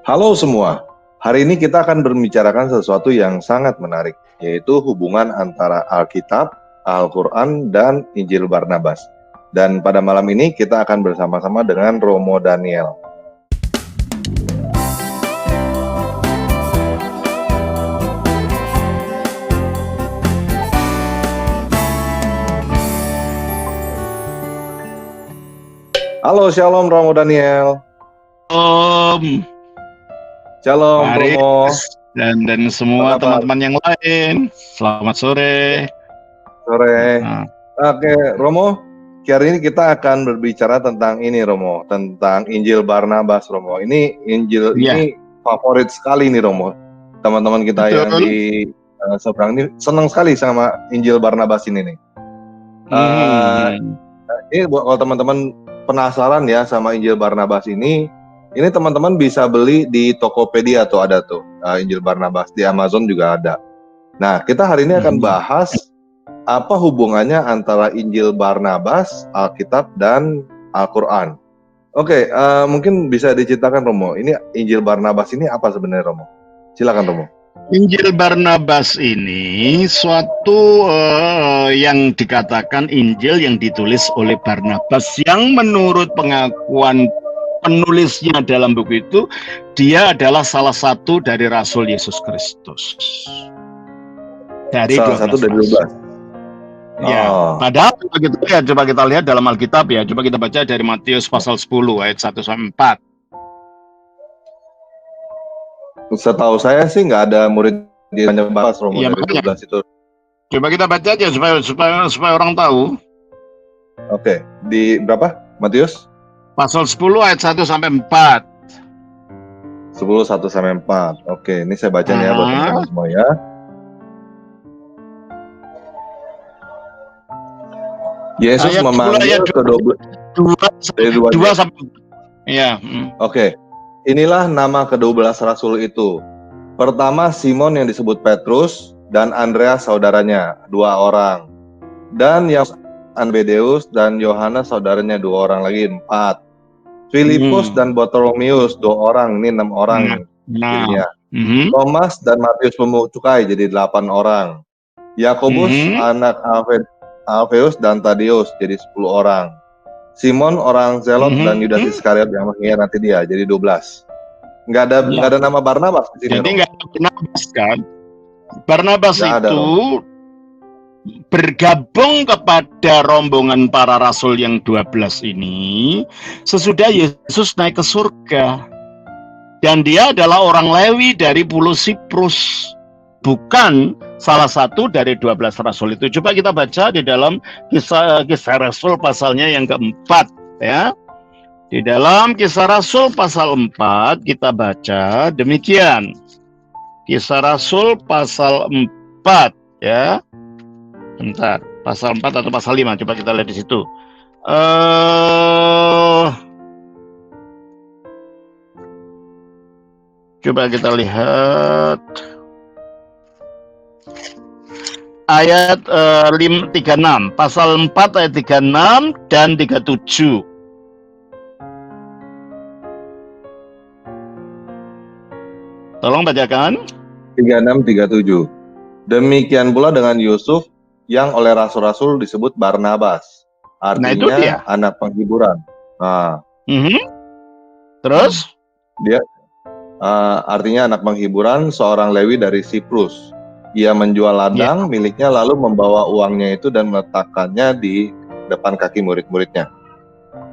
Halo semua, hari ini kita akan membicarakan sesuatu yang sangat menarik, yaitu hubungan antara Alkitab, Al-Quran, dan Injil Barnabas. Dan pada malam ini kita akan bersama-sama dengan Romo Daniel. Halo, Shalom Romo Daniel. Shalom Mari, Romo. dan semua teman-teman yang lain. Selamat sore. Sore. Oke, Romo. Hari ini kita akan berbicara tentang ini, Romo, tentang Injil Barnabas, Romo. Ini Injil ini favorit sekali nih, Romo. Teman-teman kita Betul. yang di seberang ini senang sekali sama Injil Barnabas ini nih. Ini buat kalau teman-teman penasaran ya sama Injil Barnabas ini teman-teman bisa beli di Tokopedia tuh ada tuh Injil Barnabas, di Amazon juga ada. Nah, kita hari ini akan bahas apa hubungannya antara Injil Barnabas, Alkitab, dan Al-Quran. Oke, mungkin bisa diceritakan Romo, ini Injil Barnabas ini apa sebenarnya Romo? Silakan Romo. Injil Barnabas ini suatu yang dikatakan Injil yang ditulis oleh Barnabas, yang menurut pengakuan penulisnya dalam buku itu, dia adalah salah satu dari Rasul Yesus Kristus. Dari salah satu dari 12. Ya, padahal coba kita lihat dalam Alkitab ya. Coba kita baca dari Matius pasal 10 ayat 1 sampai 4. Setahu saya sih nggak ada murid dia hanya bahas Romo ya, dari 12 itu. Coba kita baca aja supaya orang tahu. Oke, di berapa? Matius? Pasal 10 ayat 1 sampai 4. 10 1 sampai 4. Oke, ini saya baca nih ya buat teman-teman semua ya. Yesus memanggil ke-12 sampai ya. Oke. Inilah nama ke-12 rasul itu. Pertama Simon yang disebut Petrus dan Andreas saudaranya, 2 orang. Dan Yakobus, Zebedeus dan Yohanes saudaranya, 2 orang lagi, 4. Filipus dan Bartolomeus, 2 orang, ini 6 orang jadinya. Thomas dan Matius pemungut cukai, jadi 8 orang. Yakobus anak Alfeus dan Tadeus, jadi 10 orang. Simon orang Zelot dan Yudas Iskariot yang mengkhianati dia, jadi 12. Nggak ada nama Barnabas di sini. Jadi nggak ada Barnabas kan? Barnabas itu bergabung kepada rombongan para rasul yang 12 ini sesudah Yesus naik ke surga. Dan dia adalah orang Lewi dari Pulau Siprus, bukan salah satu dari 12 rasul itu. Coba kita baca di dalam kisah Rasul pasalnya yang keempat ya. Di dalam Kisah Rasul pasal 4 kita baca demikian. Kisah Rasul pasal 4 ya. Bentar, pasal 4 atau pasal 5, coba kita lihat di situ. Coba kita lihat ayat 36, pasal 4 ayat 36 dan 37. Tolong bacakan. 36-37. Demikian pula dengan Yusuf yang oleh rasul-rasul disebut Barnabas. Artinya anak penghiburan. Terus? Dia artinya anak penghiburan, seorang Lewi dari Siprus. Ia menjual ladang miliknya lalu membawa uangnya itu dan meletakkannya di depan kaki murid-muridnya.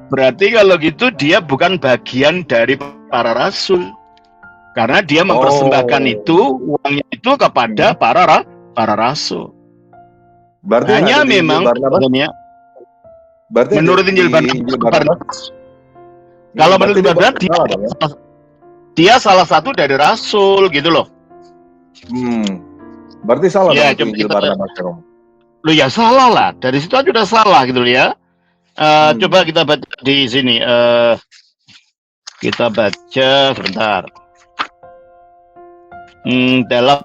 Berarti kalau gitu dia bukan bagian dari para rasul. Karena dia mempersembahkan itu, uangnya itu kepada para rasul. Berarti hanya memang menurut Injil Barnabas. Kalau menurut Barnabas dia salah satu dari rasul gitu loh. Berarti salah ya, Injil Barnabas. Loh ya salah lah. Dari situ aja udah salah gitu loh ya. Coba kita baca di sini. Kita baca sebentar. Dalam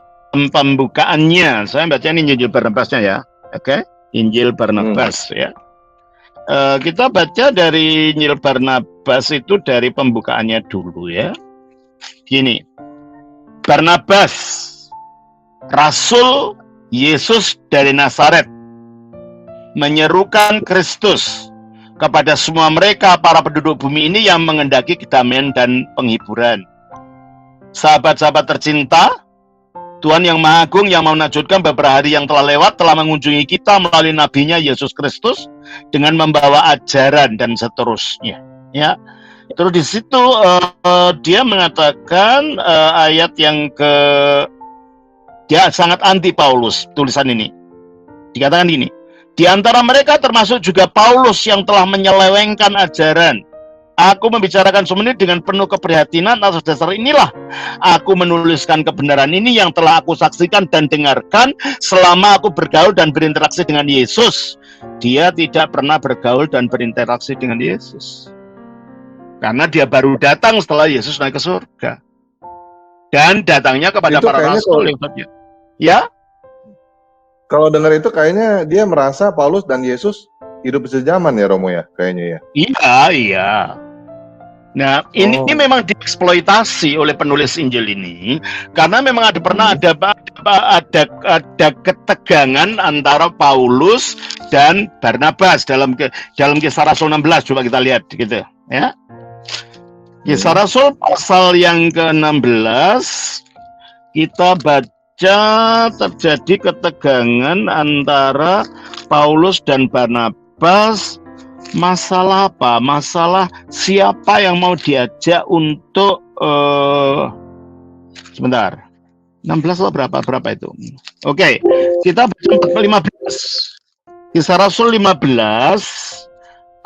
pembukaannya, saya baca ini Injil Barnabasnya ya, oke? Injil Barnabas ya. Kita baca dari Injil Barnabas itu dari pembukaannya dulu ya. Gini, Barnabas, Rasul Yesus dari Nazaret, menyerukan Kristus kepada semua mereka para penduduk bumi ini yang mengendaki kedamaian dan penghiburan. Sahabat-sahabat tercinta, Tuhan yang Maha Agung yang mau menakjubkan beberapa hari yang telah lewat telah mengunjungi kita melalui nabinya Yesus Kristus dengan membawa ajaran dan seterusnya. Ya, terus di situ dia mengatakan ayat yang dia sangat anti Paulus tulisan ini. Dikatakan gini, di antara mereka termasuk juga Paulus yang telah menyelewengkan ajaran. Aku membicarakan semua ini dengan penuh keprihatinan. Atas dasar inilah aku menuliskan kebenaran ini yang telah aku saksikan dan dengarkan selama aku bergaul dan berinteraksi dengan Yesus. Dia tidak pernah bergaul dan berinteraksi dengan Yesus, karena dia baru datang setelah Yesus naik ke surga. Dan datangnya kepada Itu para kayaknya rasul. Ya, Kalau dengar itu kayaknya dia merasa Paulus dan Yesus hidup sejaman ya, Romo ya, kayaknya ya. iya. Nah, ini memang dieksploitasi oleh penulis Injil ini karena memang pernah ada ketegangan antara Paulus dan Barnabas dalam Kisah Rasul 16. Coba kita lihat gitu ya. Kisah Rasul pasal yang ke-16 kita baca terjadi ketegangan antara Paulus dan Barnabas. Masalah apa? Masalah siapa yang mau diajak untuk sebentar. 16 atau berapa itu? Oke, kita baca 15. Kisah Rasul 15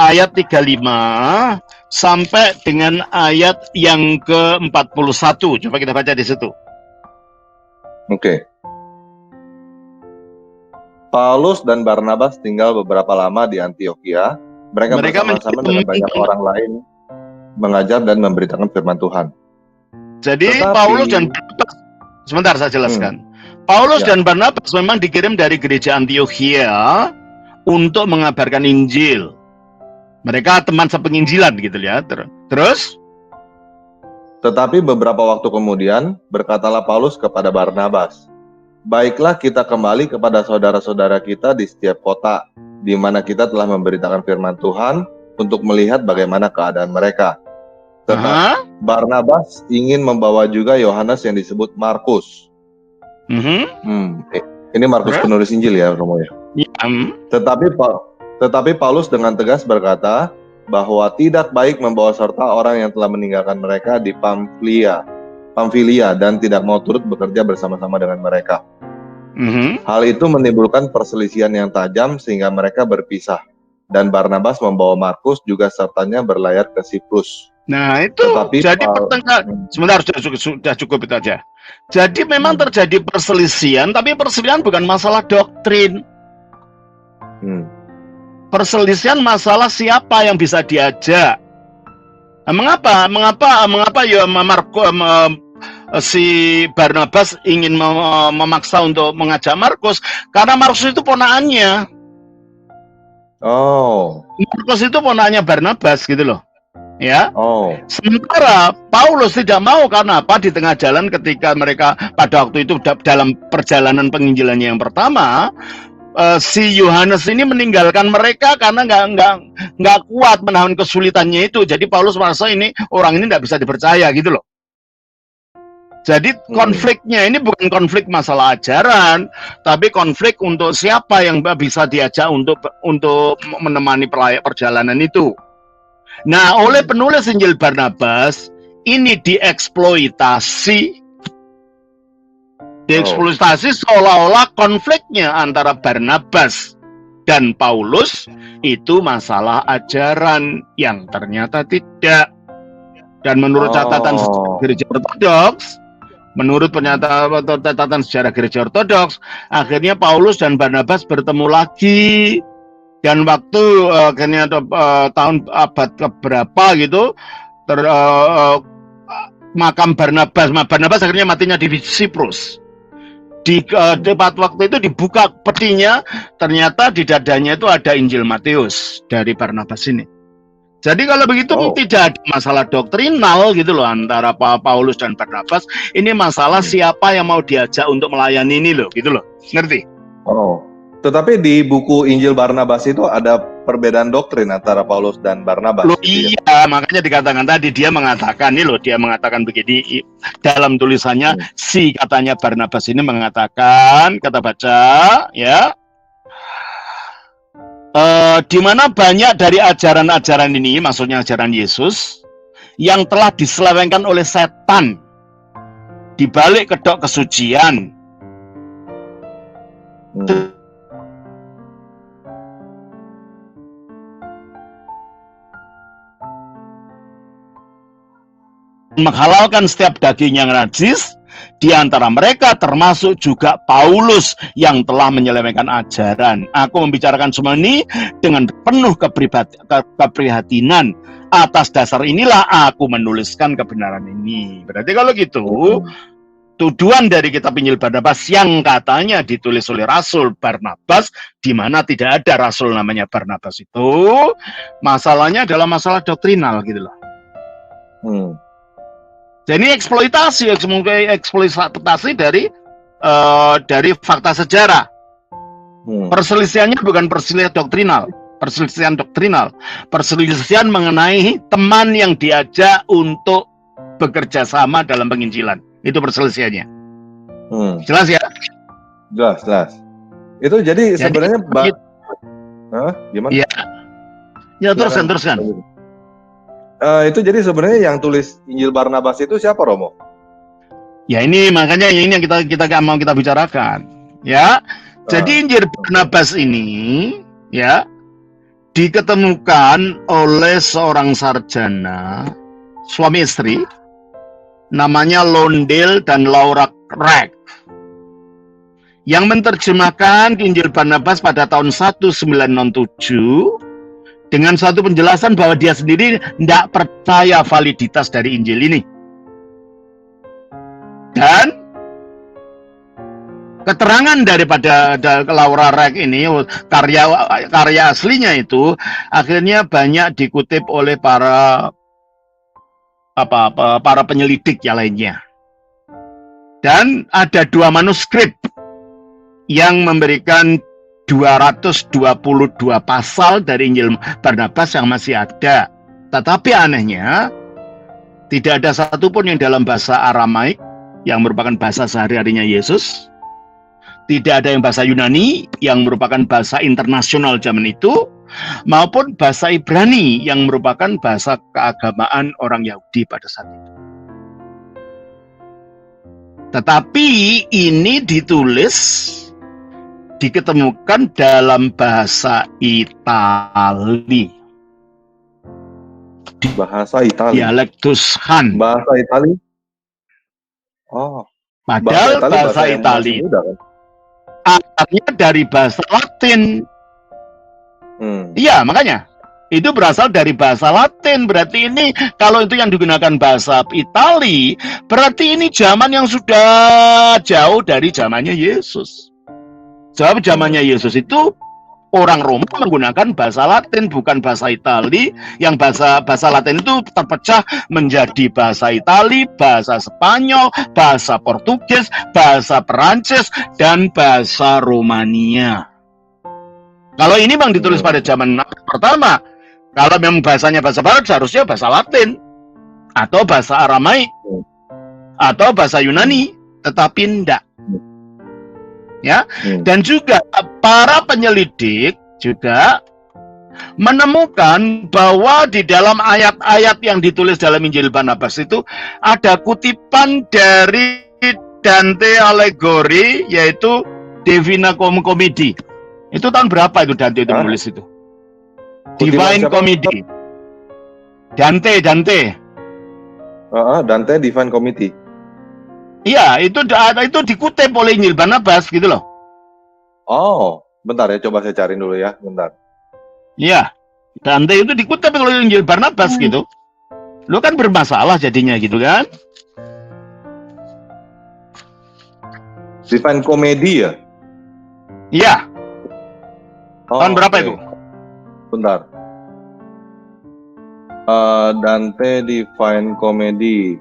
ayat 35 sampai dengan ayat yang ke-41. Coba kita baca di situ. Oke. Paulus dan Barnabas tinggal beberapa lama di Antioquia. Mereka bersama-sama dengan banyak orang lain mengajar dan memberitakan firman Tuhan. Jadi Paulus dan Barnabas, sebentar saya jelaskan. Paulus dan Barnabas memang dikirim dari gereja Antioquia untuk mengabarkan Injil. Mereka teman sepenginjilan gitu ya. Terus? Tetapi beberapa waktu kemudian berkatalah Paulus kepada Barnabas, "Baiklah kita kembali kepada saudara-saudara kita di setiap kota, di mana kita telah memberitakan firman Tuhan untuk melihat bagaimana keadaan mereka." Tetapi Barnabas ingin membawa juga Yohanes yang disebut Markus. Ini Markus penulis Injil ya, Romo ya. Tetapi Paulus dengan tegas berkata bahwa tidak baik membawa serta orang yang telah meninggalkan mereka di Pamfilia dan tidak mau turut bekerja bersama-sama dengan mereka. Hal itu menimbulkan perselisihan yang tajam sehingga mereka berpisah. Dan Barnabas membawa Markus juga sertanya berlayar ke Siprus. Nah itu, jadi sebentar, sudah cukup itu aja. Jadi memang terjadi perselisihan, tapi perselisihan bukan masalah doktrin. Perselisihan masalah siapa yang bisa diajak. Mengapa ya si Barnabas ingin memaksa untuk mengajak Markus? Karena Markus itu ponakannya. Markus itu ponakannya Barnabas gitu loh. Ya. Sementara Paulus tidak mau, karena apa? Di tengah jalan ketika mereka pada waktu itu dalam perjalanan penginjilannya yang pertama, si Yohanes ini meninggalkan mereka karena nggak kuat menahan kesulitannya itu. Jadi Paulus merasa orang ini nggak bisa dipercaya gitu loh. Jadi konfliknya ini bukan konflik masalah ajaran, tapi konflik untuk siapa yang bisa diajak untuk menemani perjalanan itu. Nah, oleh penulis Injil Barnabas ini dieksploitasi seolah-olah konfliknya antara Barnabas dan Paulus itu masalah ajaran, yang ternyata tidak. Dan menurut catatan gereja Ortodoks, menurut catatan sejarah gereja Ortodoks, akhirnya Paulus dan Barnabas bertemu lagi. Dan waktu akhirnya tahun abad keberapa gitu, makam Barnabas akhirnya matinya di Siprus. Di tempat waktu itu dibuka petinya, ternyata di dadanya itu ada Injil Matius dari Barnabas ini. Jadi kalau begitu Oh. tidak ada masalah doktrinal gitu loh antara Paulus dan Barnabas. Ini masalah siapa yang mau diajak untuk melayani ini loh, gitu loh. Ngerti? Oh. Tetapi di buku Injil Barnabas itu ada perbedaan doktrin antara Paulus dan Barnabas. Loh gitu ya? iya, makanya dikatakan tadi dia mengatakan nih loh, dia mengatakan begini dalam tulisannya si katanya Barnabas ini mengatakan, kata baca ya, di mana banyak dari ajaran-ajaran ini, maksudnya ajaran Yesus, yang telah diselewengkan oleh setan di balik kedok kesucian. Menghalalkan setiap daging yang najis, di antara mereka termasuk juga Paulus yang telah menyelewengkan ajaran. Aku membicarakan semua ini dengan penuh keprihatinan. Atas dasar inilah aku menuliskan kebenaran ini. Berarti kalau gitu, tuduhan dari kitab Injil Barnabas yang katanya ditulis oleh Rasul Barnabas, di mana tidak ada Rasul namanya Barnabas itu, masalahnya adalah masalah doktrinal gitu loh. Jadi eksploitasi dari fakta sejarah. Perselisihannya bukan perselisihan doktrinal, perselisihan mengenai teman yang diajak untuk bekerja sama dalam penginjilan. Itu perselisihannya. Jelas ya? Jelas. Itu jadi sebenarnya gimana? Ya teruskan. Itu jadi sebenarnya yang tulis Injil Barnabas itu siapa, Romo? Ya ini makanya ini yang kita mau kita bicarakan. Ya. Jadi Injil Barnabas ini ya diketemukan oleh seorang sarjana suami istri namanya Londale dan Laura Craig yang menerjemahkan Injil Barnabas pada tahun 1967 dengan satu penjelasan bahwa dia sendiri tidak percaya validitas dari Injil ini. Dan keterangan daripada Laura Craig ini, karya aslinya itu, akhirnya banyak dikutip oleh para penyelidik yang lainnya. Dan ada 2 manuskrip yang memberikan 222 pasal dari Injil Barnabas yang masih ada. Tetapi anehnya, tidak ada satupun yang dalam bahasa Aramaik, yang merupakan bahasa sehari-harinya Yesus. Tidak ada yang bahasa Yunani, yang merupakan bahasa internasional zaman itu, maupun bahasa Ibrani, yang merupakan bahasa keagamaan orang Yahudi pada saat itu. Tetapi ini diketemukan dalam bahasa Itali. Bahasa Itali. Dialek Tuscan. Bahasa Itali. Oh. Padahal bahasa Itali asalnya dari bahasa Latin. Iya, makanya itu berasal dari bahasa Latin. Berarti ini kalau itu yang digunakan bahasa Itali, berarti ini zaman yang sudah jauh dari zamannya Yesus. Sebab zamannya Yesus itu orang Roma menggunakan bahasa Latin, bukan bahasa Itali. Yang bahasa Latin itu terpecah menjadi bahasa Itali, bahasa Spanyol, bahasa Portugis, bahasa Perancis, dan bahasa Romania. Kalau ini memang ditulis pada zaman pertama, kalau memang bahasanya bahasa Barat, seharusnya bahasa Latin, atau bahasa Aramaik, atau bahasa Yunani, tetapi tidak. Ya, dan juga para penyelidik juga menemukan bahwa di dalam ayat-ayat yang ditulis dalam Injil Barnabas itu ada kutipan dari Dante Alighieri, yaitu Divina Comedy. Itu tahun berapa itu Dante itu menulis itu? Divine Comedy. Dante. Dante Divine Comedy. Iya, itu dikutip oleh Injil Barnabas gitu loh. Oh, bentar ya, coba saya cari dulu ya, bentar. Iya, Dante itu dikutip oleh Injil Barnabas gitu. Lo kan bermasalah jadinya gitu kan? Divine Comedy ya? Iya. Tahun berapa itu? Bentar. Dante Divine Comedy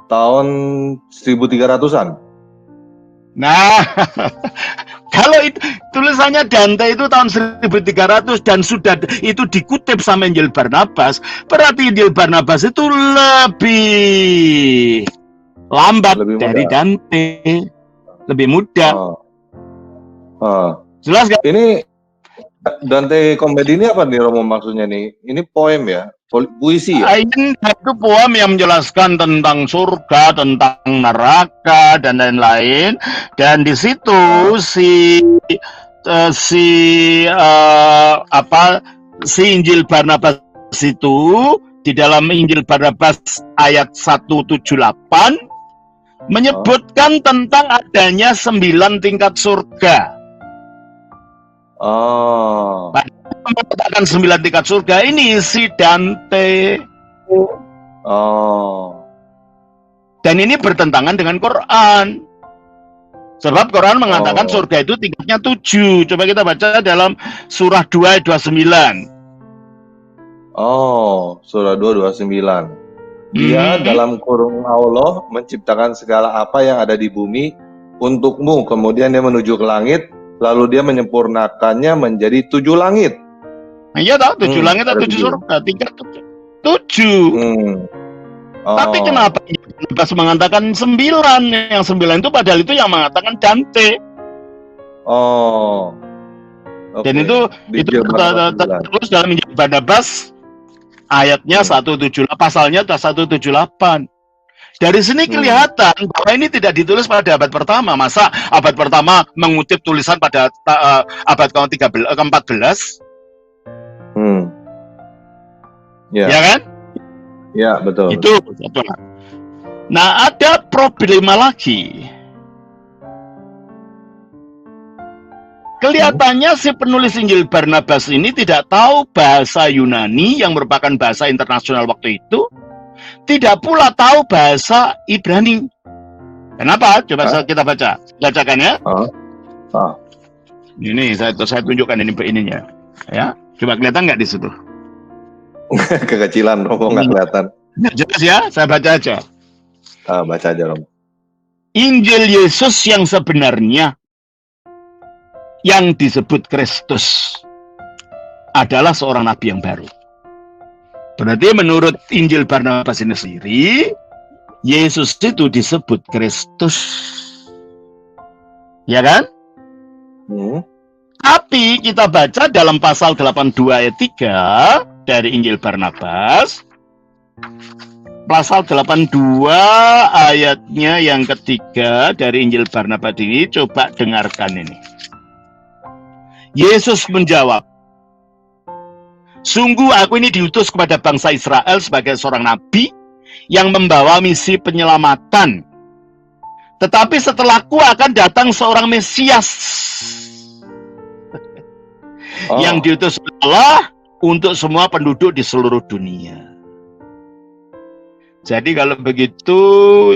tahun 1300-an. Nah, kalau itu tulisannya Dante itu tahun 1300 dan sudah itu dikutip sama Injil Barnabas, berarti Injil Barnabas itu lebih lambat Lebih dari muda. Dante, lebih muda. Jelas gak? Ini Dante Comedy ini apa nih Romo maksudnya nih? Ini poem ya? Puisi ya? Ini itu poem yang menjelaskan tentang surga, tentang neraka dan lain-lain. Dan di situ si Injil Barnabas itu di dalam Injil Barnabas ayat 178 menyebutkan tentang adanya 9 tingkat surga. Mengatakan 9 tingkat surga ini si Dante. Dan ini bertentangan dengan Quran. Sebab Quran mengatakan surga itu tingkatnya 7. Coba kita baca dalam surah 2 ayat 29. Surah 2 29. Dia dalam kurung Allah menciptakan segala apa yang ada di bumi untukmu. Kemudian dia menuju ke langit, lalu dia menyempurnakannya menjadi 7 langit. Iya tahu 7 langit atau 7 surga, tingkat 7. Tapi kenapa Barnabas mengatakan 9? Yang 9 itu padahal itu yang mengatakan Dante. Dan itu terus dalam Injil Barnabas ayatnya 178, pasalnya 178. Dari sini kelihatan bahwa ini tidak ditulis pada abad pertama. Masa abad pertama mengutip tulisan pada abad ke-14? Ya kan? Ya, betul. Itu satu. Nah, ada problema lagi. Kelihatannya si penulis Injil Barnabas ini tidak tahu bahasa Yunani yang merupakan bahasa internasional waktu itu, tidak pula tahu bahasa Ibrani. Kenapa? Coba kita bacakan ya. Ini saya tunjukkan ininya, ya. Coba kelihatan nggak di situ? Kekecilan Romo, nggak kelihatan. Jelas ya, saya baca aja. Baca aja Romo. Injil Yesus yang sebenarnya yang disebut Kristus adalah seorang nabi yang baru. Berarti menurut Injil Barnabas ini sendiri, Yesus itu disebut Kristus. Ya kan? Tapi kita baca dalam pasal 82 ayat 3 dari Injil Barnabas. Pasal 82 ayatnya yang ketiga dari Injil Barnabas ini, coba dengarkan ini. Yesus menjawab, sungguh aku ini diutus kepada bangsa Israel sebagai seorang nabi yang membawa misi penyelamatan. Tetapi setelahku akan datang seorang Mesias yang diutus Allah untuk semua penduduk di seluruh dunia. Jadi kalau begitu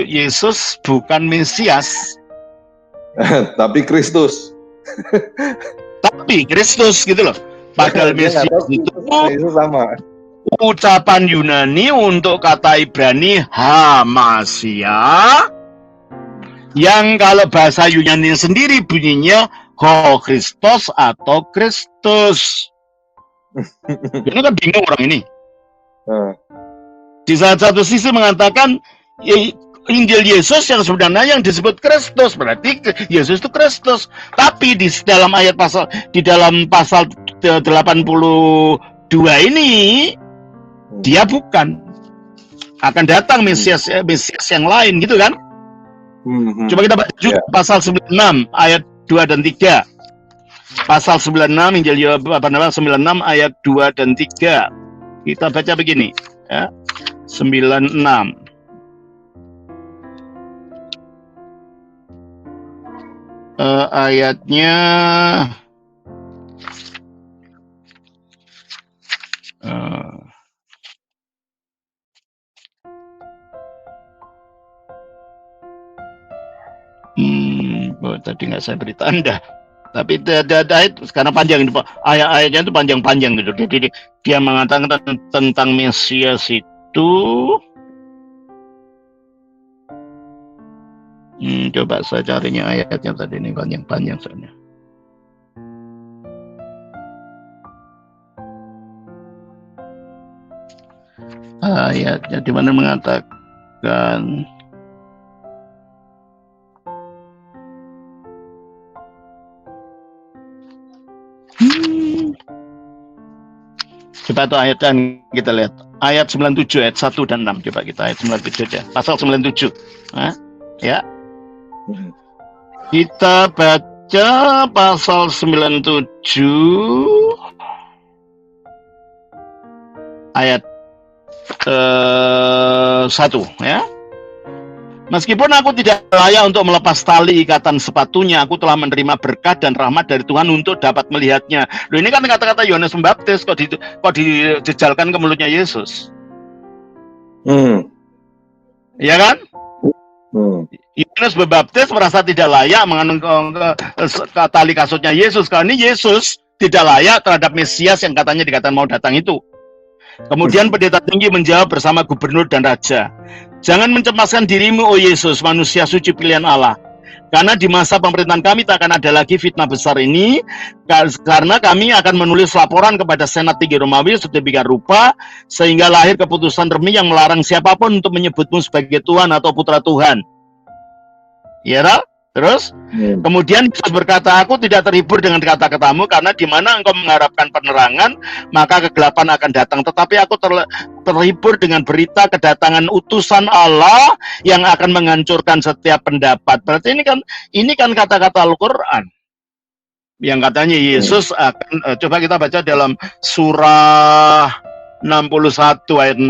Yesus bukan Mesias, tapi Kristus. Tapi Kristus gitu loh. Padahal Mesias itu sama. Ucapan Yunani untuk kata Ibrani Hamasia, yang kalau bahasa Yunani sendiri bunyinya Ho Christos atau Kristus. Ini kan bingung orang ini. Di satu sisi mengatakan Injil Yesus yang sebenarnya yang disebut Kristus, berarti Yesus itu Kristus. Tapi di dalam ayat pasal 82 ini dia bukan. Akan datang Mesias yang lain gitu kan? Coba kita baca juga pasal 96 ayat 2 dan 3. Pasal 96 Injil Barnabas 96 ayat 2 dan 3. Kita baca begini, ya. 96. Ayatnya tadi nggak saya beri tanda. Tapi karena panjang itu, ayat-ayatnya itu panjang-panjang gitu. Jadi dia mengatakan tentang Mesias itu. Coba saya carinya ayatnya tadi ini panjang-panjang soalnya. Ayatnya di mana mengatakan coba itu ayatnya kita lihat. Ayat 97, ayat 1 dan 6. Coba kita ayat 97 aja. Pasal 97. Ya. Kita baca pasal 97 ayat 1 ya. Meskipun aku tidak layak untuk melepas tali ikatan sepatunya, aku telah menerima berkat dan rahmat dari Tuhan untuk dapat melihatnya. Loh, ini kan kata-kata Yohanes Pembaptis kok dijejalkan ke mulutnya Yesus. Iya kan? Yohanes Pembaptis merasa tidak layak mengandung tali kasutnya Yesus. Karena ini Yesus tidak layak terhadap Mesias yang katanya dikatakan mau datang itu. Kemudian pendeta tinggi menjawab bersama gubernur dan raja, jangan mencemaskan dirimu, oh Yesus, manusia suci pilihan Allah. Karena di masa pemerintahan kami tak akan ada lagi fitnah besar ini, karena kami akan menulis laporan kepada Senat Tinggi Romawi sedemikian rupa, sehingga lahir keputusan resmi yang melarang siapapun untuk menyebutmu sebagai Tuhan atau Putra Tuhan. Ya, terus kemudian Yesus berkata, aku tidak terhibur dengan kata-katamu, karena di mana engkau mengharapkan penerangan, maka kegelapan akan datang. Tetapi aku terhibur dengan berita kedatangan utusan Allah yang akan menghancurkan setiap pendapat. Berarti ini kan kata-kata Al-Quran yang katanya Yesus akan. Coba kita baca dalam surah 61 ayat 6.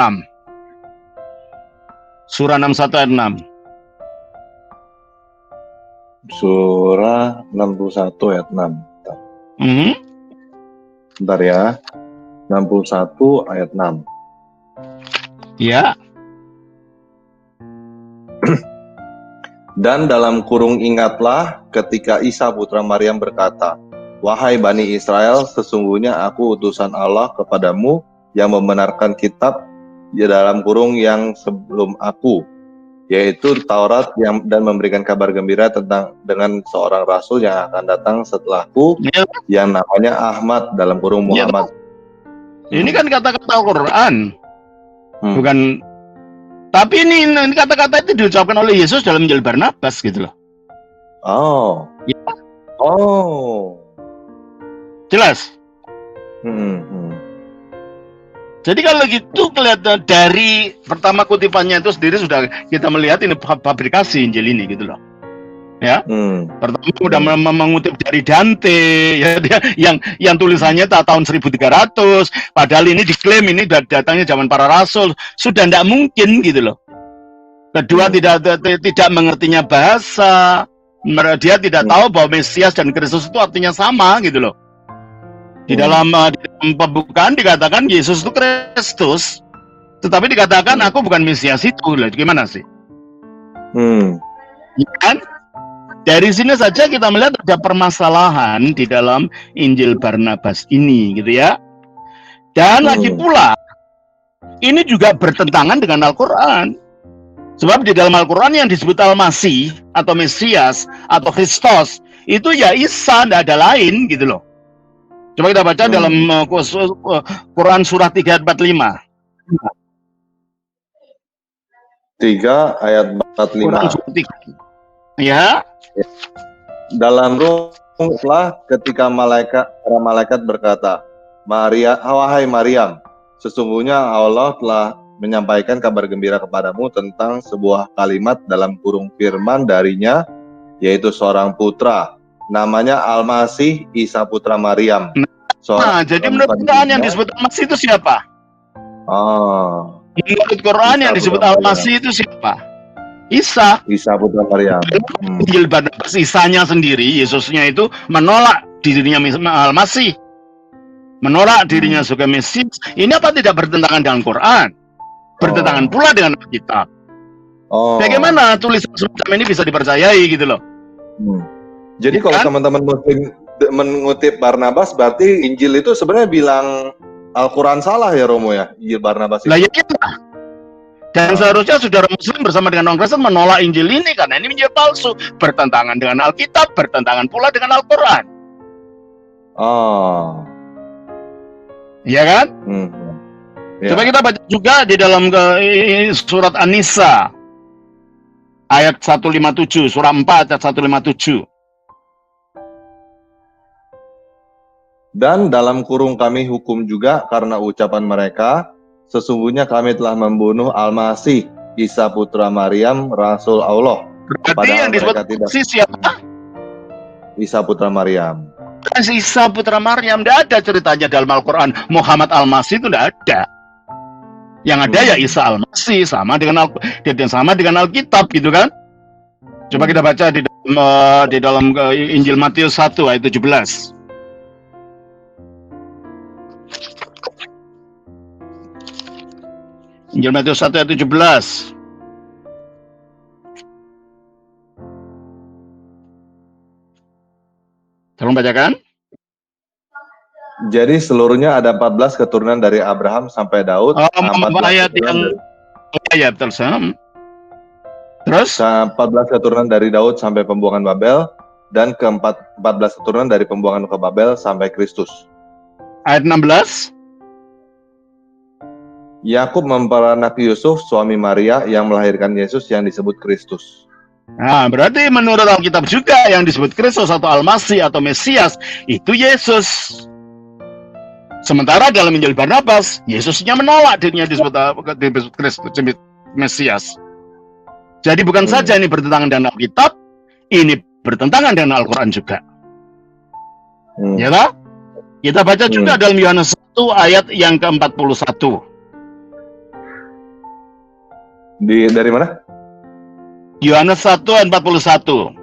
Surah 61 ayat 6. Surah 61 ayat 6. Bentar ya. 61 ayat 6. Ya. Dan dalam kurung ingatlah ketika Isa putra Maryam berkata, wahai Bani Israel, sesungguhnya aku utusan Allah kepadamu yang membenarkan kitab di dalam kurung yang sebelum aku, yaitu Taurat dan memberikan kabar gembira dengan seorang rasul yang akan datang setelahku, yang namanya Ahmad dalam kurung Muhammad. Ini kan kata-kata Al-Quran, bukan. Tapi ini kata-kata itu diucapkan oleh Yesus dalam Injil Barnabas gitu loh. Oh, ya. Jelas. Jadi kalau gitu kelihatan dari pertama kutipannya itu sendiri sudah kita melihat ini fabrikasi Injil ini gitu loh. Ya. Pertama udah mengutip dari Dante ya, dia yang tulisannya tahun 1300, padahal ini diklaim ini datangnya zaman para rasul, sudah tidak mungkin gitu loh. Kedua tidak mengertinya bahasa, dia tidak tahu bahwa Mesias dan Kristus itu artinya sama gitu loh. Di dalam pembukaan dikatakan Yesus itu Kristus, tetapi dikatakan aku bukan Mesias itu. Lah, gimana sih? Ya kan? Dari sini saja kita melihat ada permasalahan di dalam Injil Barnabas ini, gitu ya. Dan lagi pula, ini juga bertentangan dengan Al-Quran. Sebab di dalam Al-Quran yang disebut Al-Masih atau Mesias atau Kristus itu ya Isa, tidak ada lain, gitu loh. Coba kita baca dalam Quran surah 3 ayat 45. 3 ayat 45. Ya. Dalam ruhlah ketika para malaikat berkata, wahai Maryam, sesungguhnya Allah telah menyampaikan kabar gembira kepadamu tentang sebuah kalimat dalam kurung firman darinya, yaitu seorang putra, namanya Al-Masih Isa putra Maryam. Jadi menurut Quran yang disebut Al-Masih itu siapa? Menurut Quran yang disebut Al-Masih itu siapa? Isa putra Maryam. Injil Barnabas, Isanya sendiri, Yesusnya itu menolak dirinya Al-Masih, menolak dirinya sebagai Mesias. Ini apa tidak bertentangan dengan Quran? Bertentangan pula dengan Alkitab. Bagaimana tulisan semacam ini bisa dipercayai gitu loh? Jadi kalau teman-teman Muslim mengutip Barnabas, berarti Injil itu sebenarnya bilang Al-Quran salah ya Romo ya, Injil Barnabas itu. Lah ya iya. Dan seharusnya saudara Muslim bersama dengan orang Kristen menolak Injil ini karena ini Injil palsu, bertentangan dengan Alkitab, bertentangan pula dengan Al-Quran. Oh, Iya kan? ya. Coba kita baca juga di dalam surat An-Nisa ayat 157, surah 4 ayat 157. Dan dalam kurung kami hukum juga karena ucapan mereka, sesungguhnya kami telah membunuh Al-Masih, Isa putra Maryam, Rasul Allah. Berarti yang disebut si siapa? Isa putra Maryam. Isa putra Maryam, tidak ada ceritanya dalam Al-Quran. Muhammad Al-Masih itu tidak ada. Yang ada ya Isa Al-Masih, sama dengan Alkitab gitu kan. Coba kita baca di dalam Injil Matius 1 ayat 17. Injil Matius 1 ayat 17. Tolong bacakan. Jadi seluruhnya ada 14 keturunan dari Abraham sampai Daud. Ayat yang ya betul Sam. Terus 14 keturunan dari Daud sampai pembuangan Babel, dan ke-14 keturunan dari pembuangan ke Babel sampai Kristus. Ayat 16. Yakub memperanaki Yusuf, suami Maria, yang melahirkan Yesus yang disebut Kristus. Nah, berarti menurut Alkitab juga yang disebut Kristus atau Al-Masih atau Mesias itu Yesus. Sementara dalam Injil Barnabas, Yesusnya menolak dirinya disebut Kristus, Mesias. Jadi bukan saja ini bertentangan dengan Alkitab, ini bertentangan dengan Al-Quran juga. Ya tak? Kita baca juga dalam Yohanes 1 ayat yang ke-41. Dari mana? Yohanes 1 ayat 41.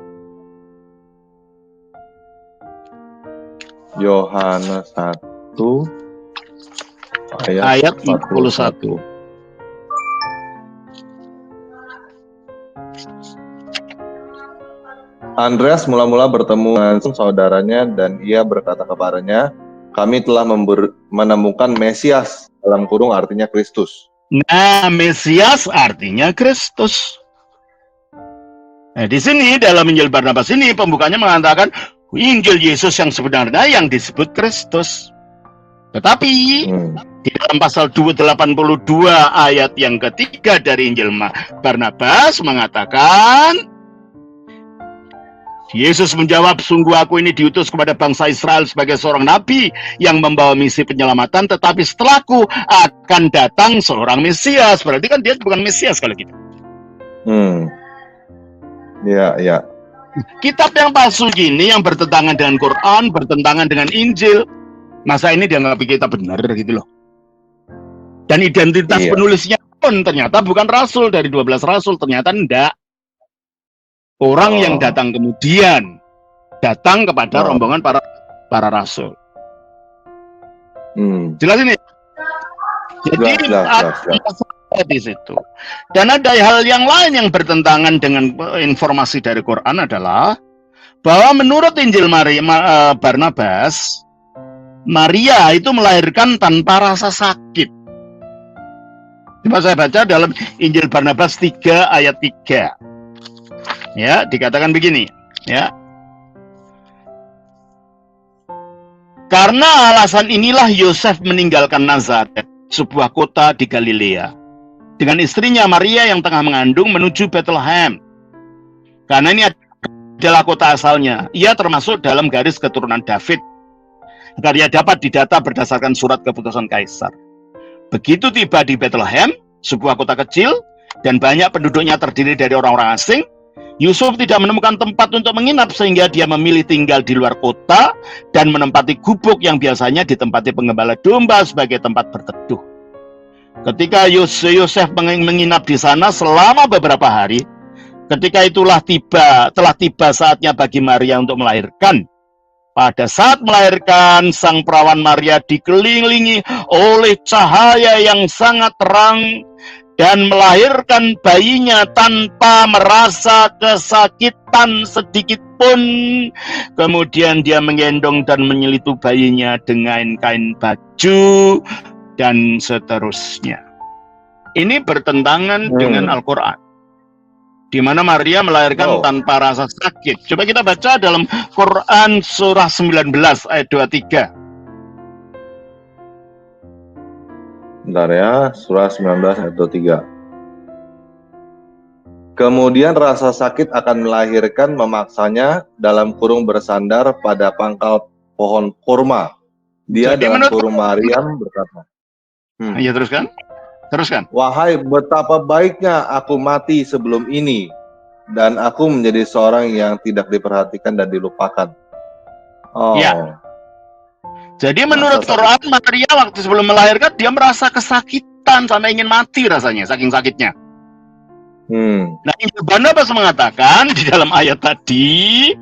Yohanes 1 ayat 41. Andreas mula-mula bertemu dengan saudaranya dan ia berkata kepadanya, kami telah menemukan Mesias, dalam kurung artinya Kristus. Nah, Mesias artinya Kristus. Nah, di sini dalam Injil Barnabas ini pembukanya mengatakan Injil Yesus yang sebenarnya yang disebut Kristus. Tetapi di dalam pasal 282 ayat yang ketiga dari Injil Barnabas mengatakan, Yesus menjawab, sungguh aku ini diutus kepada bangsa Israel sebagai seorang nabi yang membawa misi penyelamatan, tetapi setelahku akan datang seorang Mesias. Berarti kan dia bukan Mesias kalau gitu. Ya. Kitab yang palsu gini, yang bertentangan dengan Quran, bertentangan dengan Injil, masa ini dianggap kita benar gitu loh. Dan identitas penulisnya pun ternyata bukan rasul, dari 12 rasul ternyata enggak. Orang yang datang kemudian datang kepada rombongan para rasul. Jelas ini. Jadi ada di situ. Dan ada hal yang lain yang bertentangan dengan informasi dari Quran adalah bahwa menurut Injil Barnabas, Maria itu melahirkan tanpa rasa sakit. Coba saya baca dalam Injil Barnabas 3 ayat 3. Ya, dikatakan begini, ya. Karena alasan inilah Yosef meninggalkan Nazaret, sebuah kota di Galilea, dengan istrinya Maria yang tengah mengandung menuju Bethlehem. Karena ini adalah kota asalnya. Ia termasuk dalam garis keturunan David, agar ia dapat didata berdasarkan surat keputusan Kaisar. Begitu tiba di Bethlehem, sebuah kota kecil, dan banyak penduduknya terdiri dari orang-orang asing, Yusuf tidak menemukan tempat untuk menginap sehingga dia memilih tinggal di luar kota dan menempati gubuk yang biasanya ditempati penggembala domba sebagai tempat berteduh. Ketika Yosef menginap di sana selama beberapa hari, ketika itulah telah tiba saatnya bagi Maria untuk melahirkan. Pada saat melahirkan, sang perawan Maria dikelilingi oleh cahaya yang sangat terang, dan melahirkan bayinya tanpa merasa kesakitan sedikit pun. Kemudian dia menggendong dan menyelitu bayinya dengan kain baju dan seterusnya. Ini bertentangan dengan Al-Quran, di mana Maria melahirkan tanpa rasa sakit. Coba kita baca dalam Quran surah 19 ayat 23. Bentar ya, surah 19 ayat 23. Kemudian rasa sakit akan melahirkan memaksanya dalam kurung bersandar pada pangkal pohon kurma. Dia Jadi dalam kurung Maryam berkata, Ya, teruskan. wahai betapa baiknya aku mati sebelum ini, dan aku menjadi seorang yang tidak diperhatikan dan dilupakan. Ya. Jadi menurut Quran, Maria waktu sebelum melahirkan dia merasa kesakitan sampai ingin mati rasanya, saking sakitnya. Nah, Injil Barnabas mengatakan di dalam ayat tadi,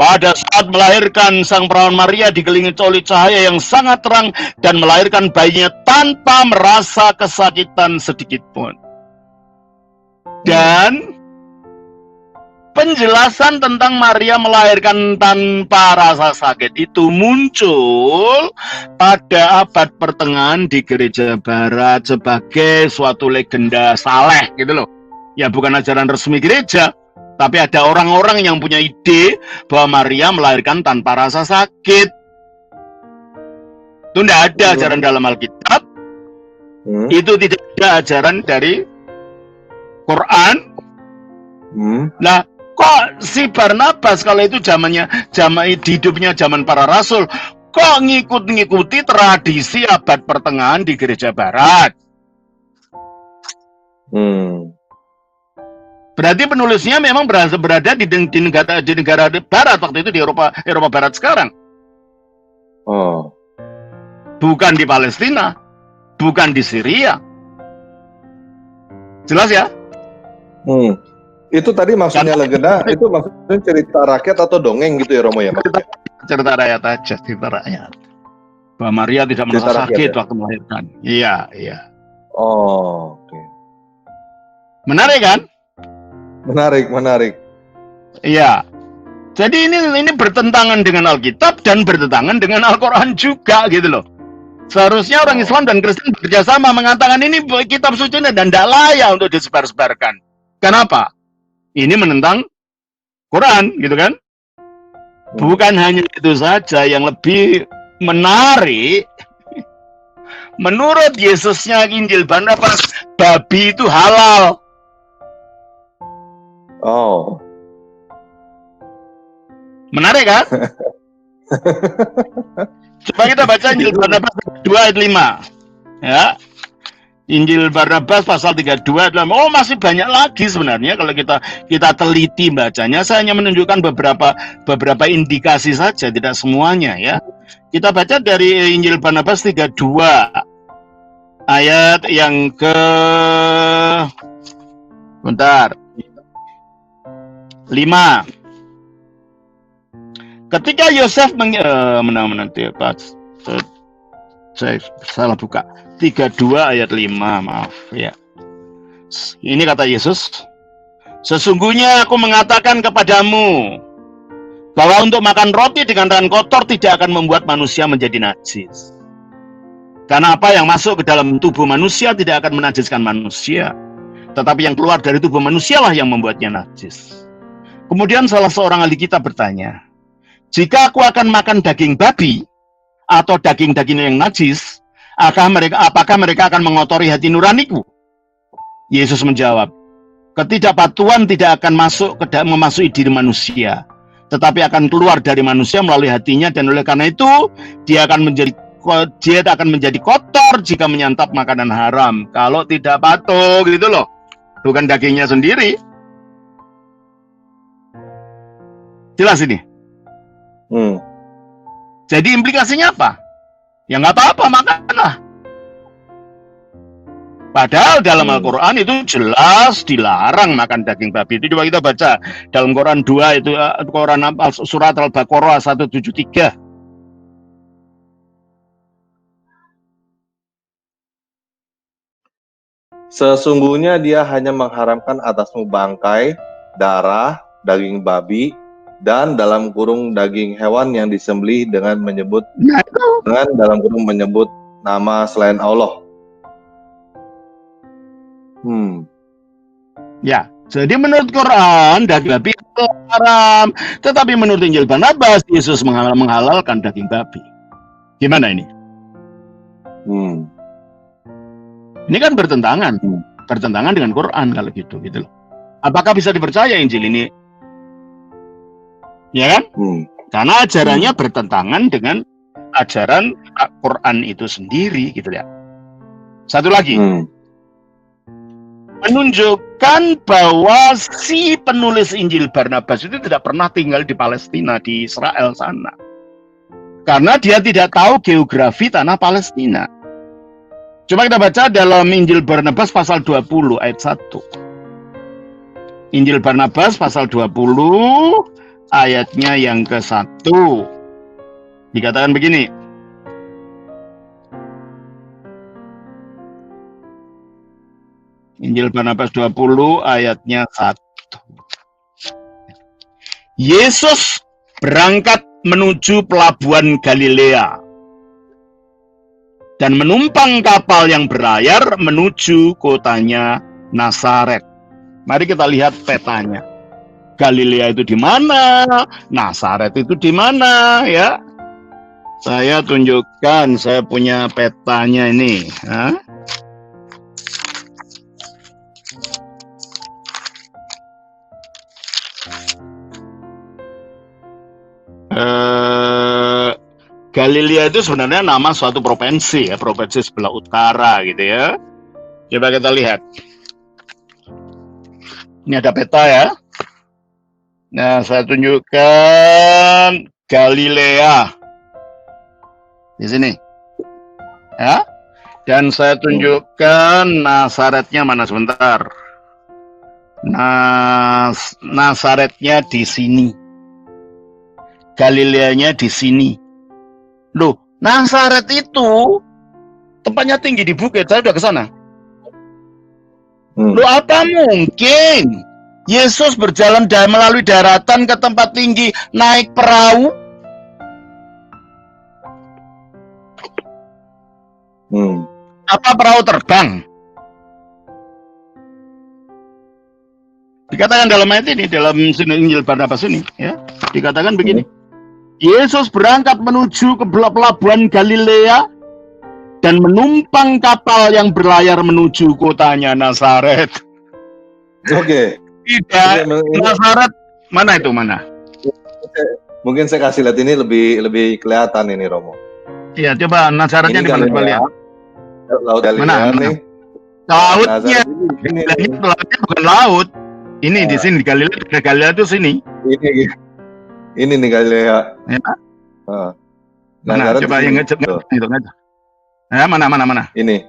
pada saat melahirkan sang perawan Maria dikelilingi oleh cahaya yang sangat terang dan melahirkan bayinya tanpa merasa kesakitan sedikit pun. Dan penjelasan tentang Maria melahirkan tanpa rasa sakit itu muncul pada abad pertengahan di gereja barat sebagai suatu legenda saleh gitu loh. Ya, bukan ajaran resmi gereja, tapi ada orang-orang yang punya ide bahwa Maria melahirkan tanpa rasa sakit. Itu tidak ada ajaran dalam Alkitab. Itu tidak ada ajaran dari Quran. Nah, kok si Barnabas kalau itu hidupnya zaman para rasul, kok ngikuti tradisi abad pertengahan di gereja barat? Berarti penulisnya memang berada di negara barat waktu itu, di Eropa barat sekarang. Bukan di Palestina, bukan di Syria. Jelas ya? Itu tadi maksudnya legenda, itu maksudnya cerita rakyat atau dongeng gitu ya Romo ya? Cerita rakyat aja, cerita rakyat. Bahwa Maria tidak merasa sakit waktu melahirkan. Iya. Oke. Menarik kan? Menarik. Iya. Jadi ini bertentangan dengan Alkitab dan bertentangan dengan Al-Quran juga gitu loh. Seharusnya orang Islam dan Kristen bekerjasama mengatakan ini kitab suci dan tidak layak untuk disebar-sebarkan. Kenapa? Ini menentang Quran, gitu kan? Bukan hanya itu saja, yang lebih menarik, menurut Yesusnya Injil Barnabas, babi itu halal. Menarik kan? Coba kita baca Injil Barnabas 2 ayat 5. Ya. Injil Barnabas pasal 32 adalah masih banyak lagi sebenarnya kalau kita teliti bacanya. Saya hanya menunjukkan beberapa indikasi saja, tidak semuanya ya. Kita baca dari Injil Barnabas 32 ayat yang ke 5. Ketika Yosef saya salah buka 32 ayat 5, maaf ya. Ini kata Yesus, sesungguhnya aku mengatakan kepadamu bahwa untuk makan roti dengan tangan kotor tidak akan membuat manusia menjadi najis. Karena apa yang masuk ke dalam tubuh manusia tidak akan menajiskan manusia, tetapi yang keluar dari tubuh manusia lah yang membuatnya najis. Kemudian salah seorang ahli kitab bertanya, jika aku akan makan daging babi atau daging-daging yang najis, apakah mereka akan mengotori hati nuraniku? Yesus menjawab, ketidakpatuhan tidak akan memasuki diri manusia, tetapi akan keluar dari manusia melalui hatinya, dan oleh karena itu dia akan menjadi kotor jika menyantap makanan haram. Kalau tidak patuh gitu loh, bukan dagingnya sendiri. Jelas ini? Jadi implikasinya apa? Ya nggak apa-apa, makanlah. Padahal dalam Al-Quran itu jelas dilarang makan daging babi. Itu coba kita baca dalam Quran 2 itu, surat Al-Baqarah 173. Sesungguhnya dia hanya mengharamkan atasmu bangkai, darah, daging babi, dan dalam kurung daging hewan yang disembelih dengan menyebut Nah, itu. dalam kurung menyebut nama selain Allah. Ya, jadi menurut Quran daging babi itu haram, tetapi menurut Injil Barnabas Yesus menghalalkan daging babi. Gimana ini? Ini kan bertentangan dengan Quran kalau gitu loh. Apakah bisa dipercaya Injil ini? Ya kan? Karena ajarannya bertentangan dengan ajaran Quran itu sendiri gitu ya. Satu lagi. Menunjukkan bahwa si penulis Injil Barnabas itu tidak pernah tinggal di Palestina, di Israel sana. Karena dia tidak tahu geografi tanah Palestina. Coba kita baca dalam Injil Barnabas pasal 20 ayat 1. Injil Barnabas pasal 20 ayatnya yang ke-1. Dikatakan begini. Injil Barnabas 20 ayatnya 1. Yesus berangkat menuju pelabuhan Galilea dan menumpang kapal yang berlayar menuju kotanya Nazaret. Mari kita lihat petanya. Galilea itu di mana? Nazaret itu di mana ya? Saya tunjukkan, saya punya petanya ini. Galilea itu sebenarnya nama suatu provinsi ya, provinsi sebelah utara gitu ya. Coba kita lihat. Ini ada peta ya. Nah, saya tunjukkan Galilea di sini. Ya. Dan saya tunjukkan Nazaretnya mana sebentar. Nazaretnya di sini. Galileanya di sini. Loh, Nazaret itu tempatnya tinggi di bukit. Saya udah ke sana. Loh, apa mungkin Yesus berjalan melalui daratan ke tempat tinggi naik perahu? Apa perahu terbang? Dikatakan dalam ayat ini, dalam Injil Barnabas ini, ya, dikatakan begini. Yesus berangkat menuju ke pelabuhan Galilea dan menumpang kapal yang berlayar menuju kotanya Nazaret. Oke. Tidak, Nazaret mana itu mana? Mungkin saya kasih lihat ini lebih kelihatan ini Romo. Iya, coba Nazaretnya di mana coba lihat. Laut Galilea nih. Lautnya bukan laut. Ini di sini Galilea itu sini. Ini nih Galilea. Ya. Nah, coba yang ngecek itu ngecek. Ya, mana. Ini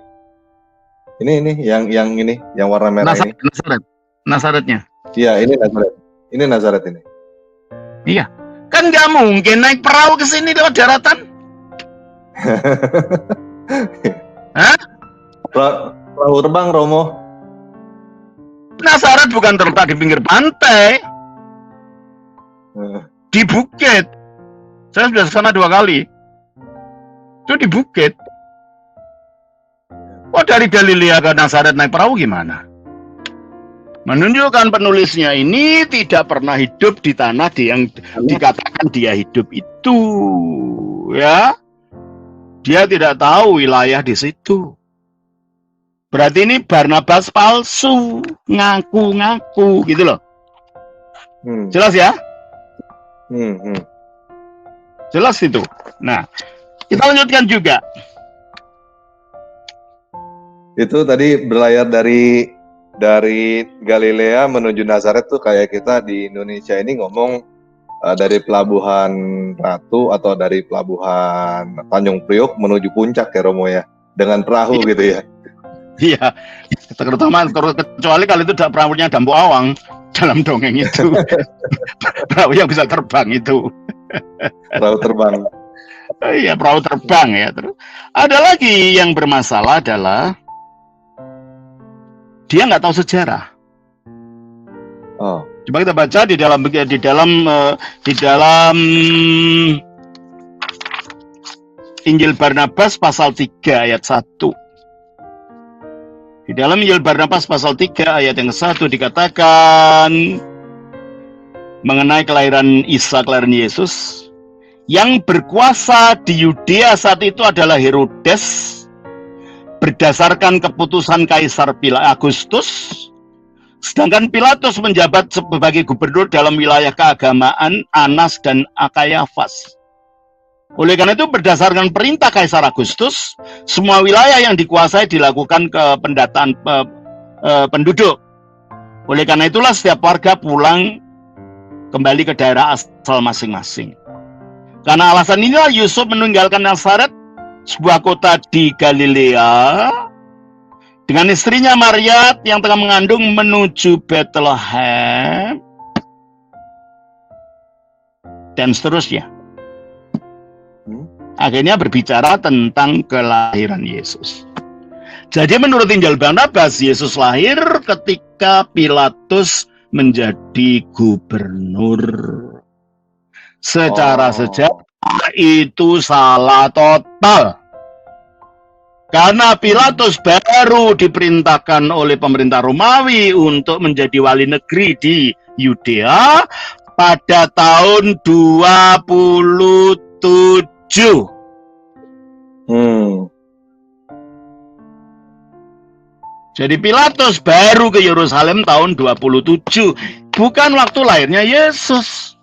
yang ini, yang warna merah ini. Nazaretnya. Iya, ini Nazaret. Ini Nazaret ini. Iya. Kan nggak mungkin naik perahu ke sini lewat daratan. Hah? Perahu terbang, Romo. Nazaret bukan terletak di pinggir pantai. Di bukit. Saya sudah ke sana 2 kali. Itu di bukit. Oh, dari Galilea ke Nazaret naik perahu gimana? Menunjukkan penulisnya ini tidak pernah hidup di tanah yang dikatakan dia hidup itu. Ya. Dia tidak tahu wilayah di situ. Berarti ini Barnabas palsu, ngaku-ngaku gitu loh. Jelas ya? Jelas itu. Nah, kita lanjutkan juga. Itu tadi berlayar dari Galilea menuju Nazaret tuh kayak kita di Indonesia ini ngomong dari Pelabuhan Ratu atau dari Pelabuhan Tanjung Priok menuju Puncak ya Romo ya, dengan perahu gitu ya. Iya, terutama kecuali kalau itu perahunya Dampu Awang dalam dongeng itu. Perahu yang bisa terbang itu. Perahu terbang. Iya, perahu terbang ya. Terus ada lagi yang bermasalah adalah dia nggak tahu sejarah. Oh. Coba kita baca di dalam Injil Barnabas pasal 3 ayat 1. Di dalam Injil Barnabas pasal 3 ayat yang ke-1 dikatakan mengenai kelahiran Isa, kelahiran Yesus. Yang berkuasa di Yudea saat itu adalah Herodes berdasarkan keputusan Kaisar Agustus. Sedangkan Pilatus menjabat sebagai gubernur dalam wilayah keagamaan Anas dan Kayafas. Oleh karena itu berdasarkan perintah Kaisar Agustus, semua wilayah yang dikuasai dilakukan ke pendataan penduduk. Oleh karena itulah setiap warga pulang kembali ke daerah asal masing-masing. Karena alasan inilah Yusuf meninggalkan Nazaret, sebuah kota di Galilea, dengan istrinya Maria yang tengah mengandung menuju Bethlehem, dan seterusnya. Akhirnya berbicara tentang kelahiran Yesus. Jadi menurut Injil Barnabas, Yesus lahir ketika Pilatus menjadi gubernur. Secara sejarah itu salah total. Karena Pilatus baru diperintahkan oleh pemerintah Romawi untuk menjadi wali negeri di Yudea pada tahun 27. Jadi Pilatus baru ke Yerusalem tahun 27, bukan waktu lahirnya Yesus.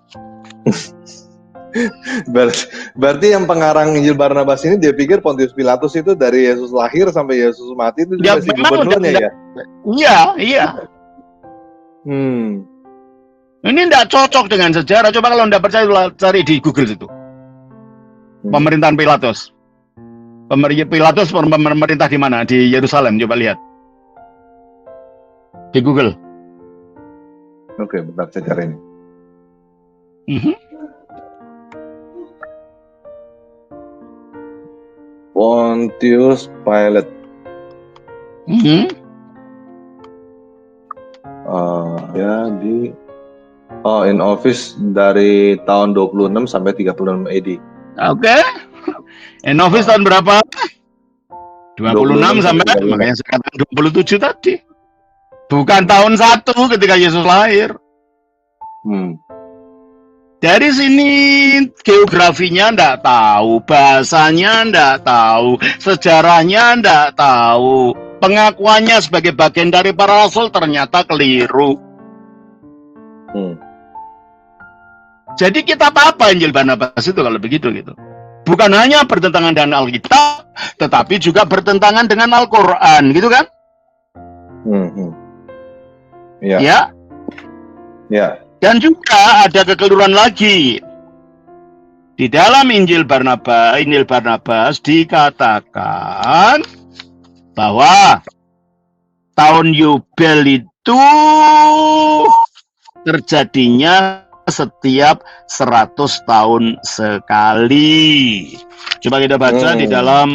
Berarti yang pengarang Injil Barnabas ini dia pikir Pontius Pilatus itu dari Yesus lahir sampai Yesus mati itu Ya, masih gubernurnya ya? Iya. Ini tidak cocok dengan sejarah. Coba kalau tidak percaya cari di Google itu. Pemerintahan Pilatus. Pilatus pemerintah di mana? Di Yerusalem. Coba lihat di Google. Oke, bentar saya cari ini. Pontius Pilate. Ya di in office dari tahun 26 sampai 36 AD. Oke. In office tahun berapa? 26 sampai makanya sekarang 27 tadi. Bukan tahun 1 ketika Yesus lahir. Dari sini geografinya ndak tahu, bahasanya ndak tahu, sejarahnya ndak tahu, pengakuannya sebagai bagian dari para rasul ternyata keliru. Jadi kitab apa Injil Barnabas itu kalau begitu gitu? Bukan hanya bertentangan dengan Alkitab, tetapi juga bertentangan dengan Al-Quran, gitu kan? Ya. Dan juga ada kekeliruan lagi. Di dalam Injil Barnabas dikatakan bahwa tahun Yubel itu terjadinya setiap 100 tahun sekali. Coba kita baca di dalam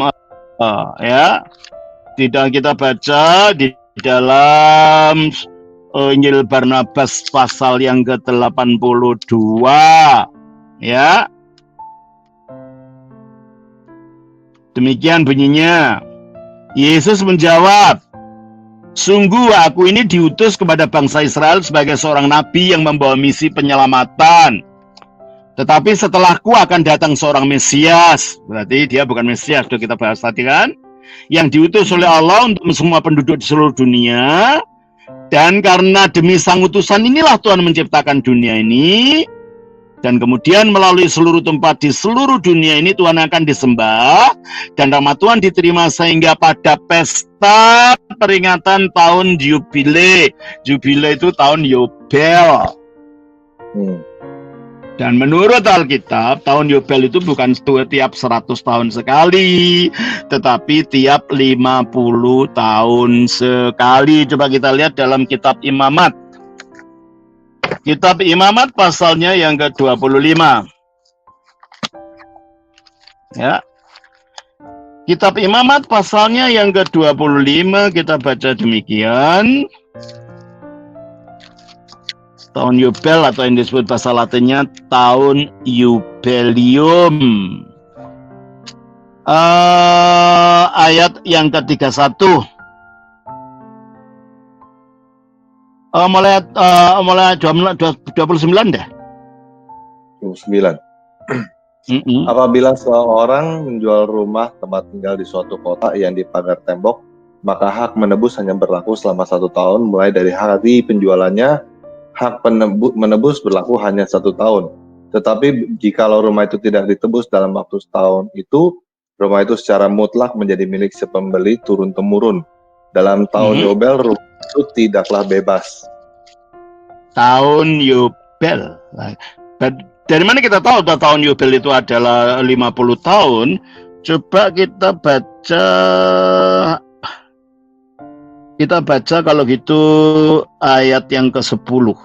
kita baca di dalam Injil Barnabas pasal yang ke-82 ya. Demikian bunyinya. Yesus menjawab, "Sungguh aku ini diutus kepada bangsa Israel sebagai seorang nabi yang membawa misi penyelamatan. Tetapi setelahku akan datang seorang Mesias." Berarti dia bukan Mesias, sudah kita bahas tadi kan? Yang diutus oleh Allah untuk semua penduduk di seluruh dunia. Dan karena demi sang utusan inilah Tuhan menciptakan dunia ini. Dan kemudian melalui seluruh tempat di seluruh dunia ini Tuhan akan disembah. Dan rahmat Tuhan diterima sehingga pada pesta peringatan tahun Yubile. Yubile itu tahun Yobel. Dan menurut Alkitab, tahun Yobel itu bukan tiap 100 tahun sekali, tetapi tiap 50 tahun sekali. Coba kita lihat dalam kitab Imamat. Kitab Imamat pasalnya yang ke-25. Ya. Kitab Imamat pasalnya yang ke-25 kita baca demikian. Tahun Yubel atau yang disebut bahasa Latinnya tahun Yubelium. Ayat yang ke-31. Mulai 29 deh. 29. Apabila seorang menjual rumah tempat tinggal di suatu kota yang dipagar tembok, maka hak menebus hanya berlaku selama 1 tahun mulai dari hari penjualannya. Hak menebus berlaku hanya 1 tahun. Tetapi jikalau rumah itu tidak ditebus dalam waktu setahun itu, rumah itu secara mutlak menjadi milik si pembeli turun-temurun. Dalam tahun Yobel, rumah itu tidaklah bebas. Tahun Yobel. Dari mana kita tahu tahun Yobel itu adalah 50 tahun? Coba kita baca. Kita baca kalau gitu ayat yang ke-10.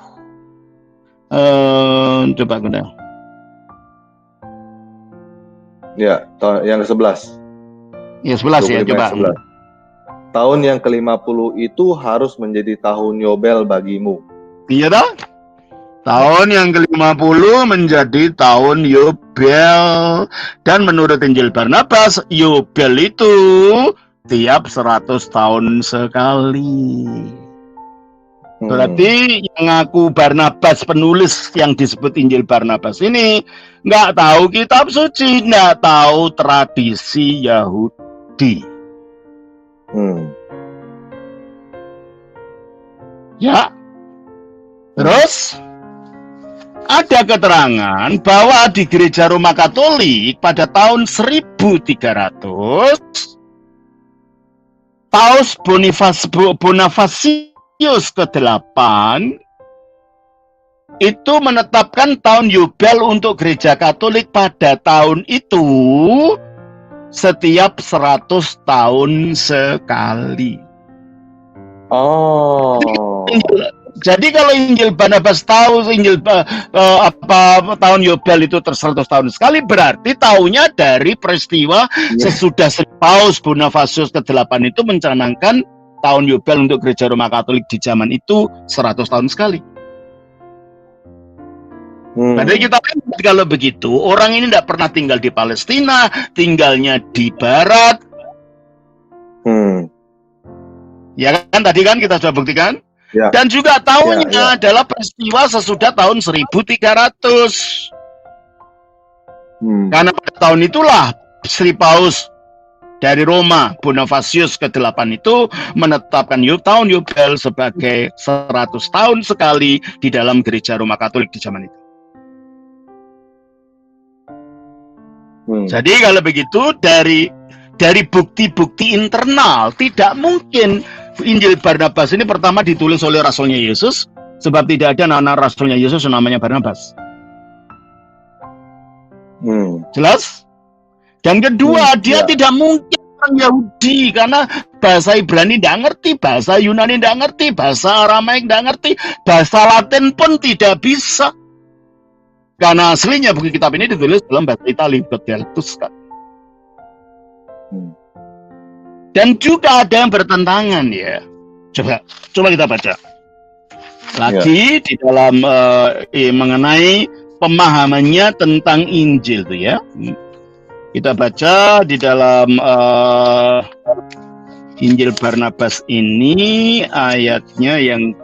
Coba kita. Ya, yang ke-11. Ya 11 ya, coba. 11. Tahun yang ke-50 itu harus menjadi tahun Yobel bagimu. Iya dah. Tahun yang ke-50 menjadi tahun Yobel. Dan menurut Injil Barnabas, Yobel itu tiap 100 tahun sekali. Berarti yang ngaku Barnabas, penulis yang disebut Injil Barnabas ini nggak tahu kitab suci, nggak tahu tradisi Yahudi. Ya. Terus ada keterangan bahwa di gereja Roma Katolik pada tahun 1300 Paus Bonifasius ke-8 itu menetapkan tahun Yobel untuk gereja Katolik pada tahun itu setiap 100 tahun sekali. Jadi kalau Injil Barnabas tahu tahun Yobel itu 100 tahun sekali, berarti tahunnya dari peristiwa sesudah Paus Bonifasius ke-8 itu mencanangkan tahun Yobel untuk gereja Roma Katolik di zaman itu 100 tahun sekali. Berarti kita lihat kalau begitu, orang ini tidak pernah tinggal di Palestina, tinggalnya di Barat. Ya kan, tadi kan kita sudah buktikan. Ya. Dan juga tahunnya adalah peristiwa sesudah tahun 1300. Karena pada tahun itulah Sri Paus dari Roma, Bonifasius ke-8 itu menetapkan tahun Yobel sebagai 100 tahun sekali di dalam gereja Roma Katolik di zaman itu. Jadi kalau begitu dari bukti-bukti internal tidak mungkin Injil Barnabas ini pertama ditulis oleh Rasulnya Yesus, sebab tidak ada anak Rasulnya Yesus namanya Barnabas. Jelas? Dan kedua, dia tidak mungkin orang Yahudi karena bahasa Ibrani tidak ngerti, bahasa Yunani tidak ngerti, bahasa Aramaik tidak ngerti, bahasa Latin pun tidak bisa. Karena aslinya buku kitab ini ditulis dalam bahasa Italia, Dialectus kan. Dan juga ada yang bertentangan ya. Coba kita baca lagi di dalam mengenai pemahamannya tentang Injil tuh ya. Kita baca di dalam Injil Barnabas ini ayatnya yang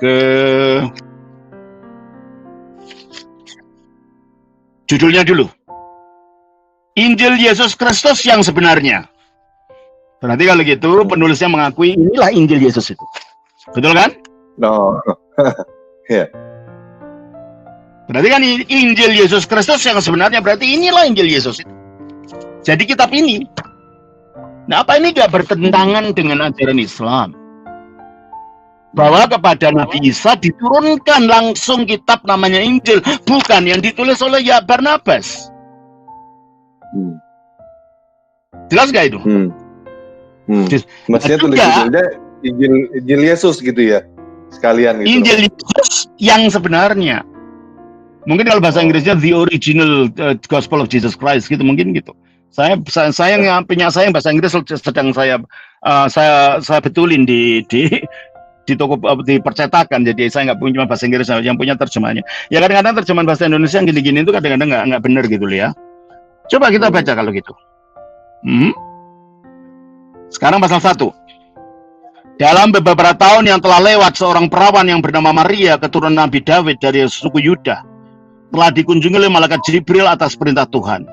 judulnya dulu. Injil Yesus Kristus yang sebenarnya. Berarti kalau gitu penulisnya mengakui inilah Injil Yesus itu. Betul kan? No. Yeah. Berarti kan Injil Yesus Kristus yang sebenarnya, berarti inilah Injil Yesus itu. Jadi kitab ini. Nah, apa ini gak bertentangan dengan ajaran Islam? Bahwa kepada Nabi Isa diturunkan langsung kitab namanya Injil, bukan yang ditulis oleh Barnabas. Jelas gak itu? Maksudnya tulis Injil Yesus gitu ya, sekalian gitu. Injil Yesus yang sebenarnya. Mungkin kalau bahasa Inggrisnya the original Gospel of Jesus Christ gitu, mungkin gitu. Saya yang bahasa Inggris sedang saya betulin di toko di percetakan, jadi saya nggak punya bahasa Inggris, yang punya terjemahannya. Ya kadang-kadang terjemahan bahasa Indonesia yang gini-gini itu kadang-kadang nggak benar gitu loh ya. Coba kita baca kalau gitu. Sekarang pasal 1. Dalam beberapa tahun yang telah lewat, seorang perawan yang bernama Maria, keturunan Nabi Daud dari suku Yuda, telah dikunjungi oleh malaikat Jibril atas perintah Tuhan.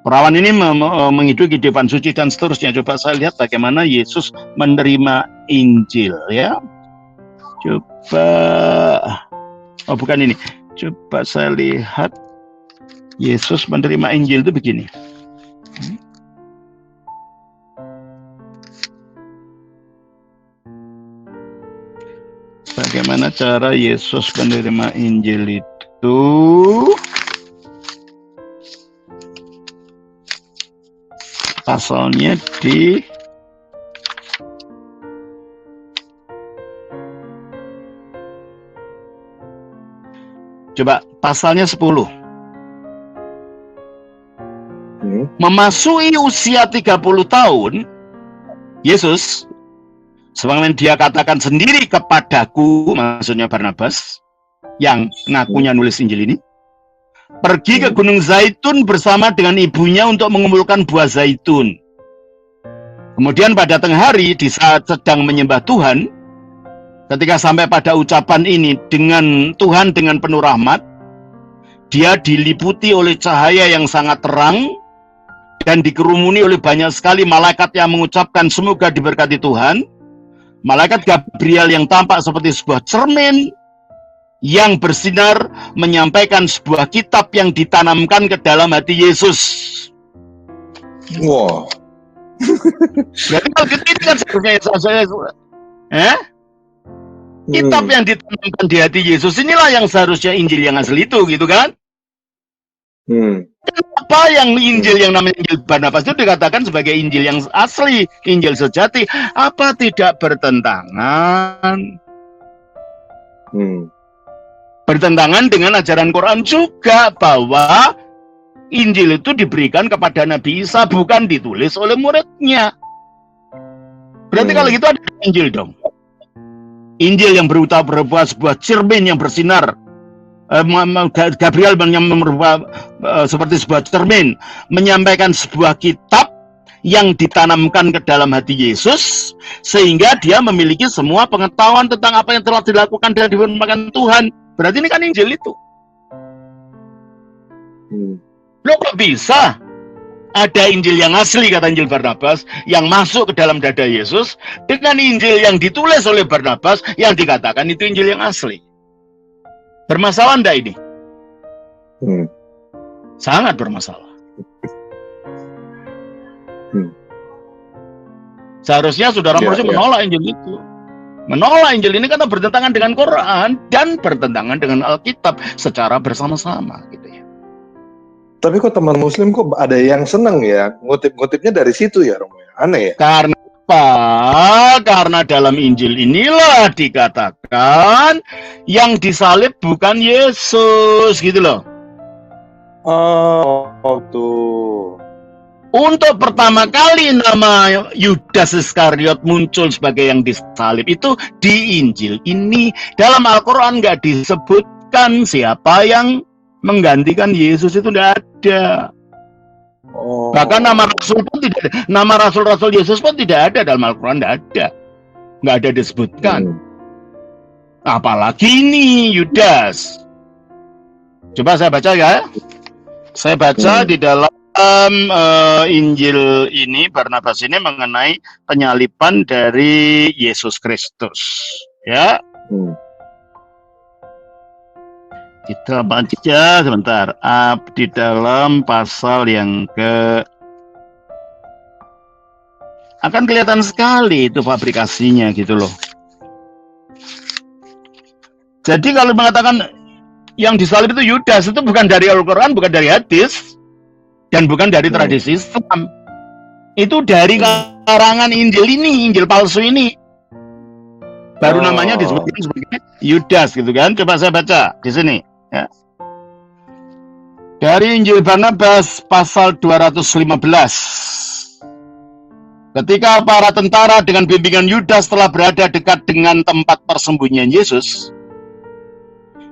Perawan ini menghidupi kehidupan suci dan seterusnya. Coba saya lihat bagaimana Yesus menerima Injil ya. Coba, oh bukan ini. Coba saya lihat Yesus menerima Injil itu begini. Bagaimana cara Yesus menerima Injil itu? Pasalnya di coba pasalnya 10. Memasuki usia 30 tahun, Yesus, sebagaimana dia katakan sendiri kepadaku, maksudnya Barnabas, yang ngakunya nulis Injil ini, pergi ke Gunung Zaitun bersama dengan ibunya untuk mengumpulkan buah zaitun. Kemudian pada tengah hari, di saat sedang menyembah Tuhan, ketika sampai pada ucapan ini, dengan Tuhan dengan penuh rahmat, dia diliputi oleh cahaya yang sangat terang, dan dikerumuni oleh banyak sekali malaikat yang mengucapkan semoga diberkati Tuhan. Malaikat Gabriel yang tampak seperti sebuah cermin yang bersinar menyampaikan sebuah kitab yang ditanamkan ke dalam hati Yesus. Wow. Jadi kalau ini kan seharusnya kitab yang ditanamkan di hati Yesus inilah yang seharusnya Injil yang asli itu, gitu kan? Kenapa yang Injil yang namanya Injil Barnabas itu dikatakan sebagai Injil yang asli, Injil sejati? Apa tidak bertentangan? Bertentangan dengan ajaran Quran juga bahwa Injil itu diberikan kepada Nabi Isa, bukan ditulis oleh muridnya. Berarti kalau gitu ada Injil dong. Injil yang berupa sebuah cermin yang bersinar. Gabriel berupa seperti sebuah cermin, menyampaikan sebuah kitab yang ditanamkan ke dalam hati Yesus, sehingga dia memiliki semua pengetahuan tentang apa yang telah dilakukan dan difirmankan Tuhan. Berarti ini kan Injil itu. Loh kok bisa ada Injil yang asli, kata Injil Barnabas, yang masuk ke dalam dada Yesus, dengan Injil yang ditulis oleh Barnabas yang dikatakan itu Injil yang asli? Bermasalah enggak ini? Sangat bermasalah. Seharusnya saudara harus menolak Injil itu. Menolak Injil ini karena bertentangan dengan Quran dan bertentangan dengan Alkitab secara bersama-sama, gitu ya. Tapi kok teman Muslim kok ada yang seneng ya ngutip-ngutipnya dari situ ya, Romo? Aneh ya? Karena apa? Karena dalam Injil inilah dikatakan yang disalib bukan Yesus, gitu loh. Oh, tuh. Untuk pertama kali nama Yudas Iskariot muncul sebagai yang disalib itu di Injil ini. Dalam Al-Quran nggak disebutkan siapa yang menggantikan Yesus, itu tidak ada. Bahkan nama rasul pun tidak ada. Nama rasul-rasul Yesus pun tidak ada dalam Al-Quran, nggak ada disebutkan. Apalagi ini Yudas. Coba saya baca ya. Saya baca di dalam Injil ini, Barnabas ini mengenai penyaliban dari Yesus Kristus. Ya. Kita baca sebentar di dalam pasal yang akan kelihatan sekali itu fabrikasinya, gitu loh. Jadi kalau mengatakan yang disalib itu Yudas, itu bukan dari Al-Quran, bukan dari hadis, dan bukan dari tradisi Islam. Itu dari karangan Injil ini, Injil palsu ini. Baru namanya disebutkan sebagai Yudas, gitu kan. Coba saya baca di sini. Ya. Dari Injil Barnabas pasal 215. Ketika para tentara dengan bimbingan Yudas telah berada dekat dengan tempat persembunyian Yesus,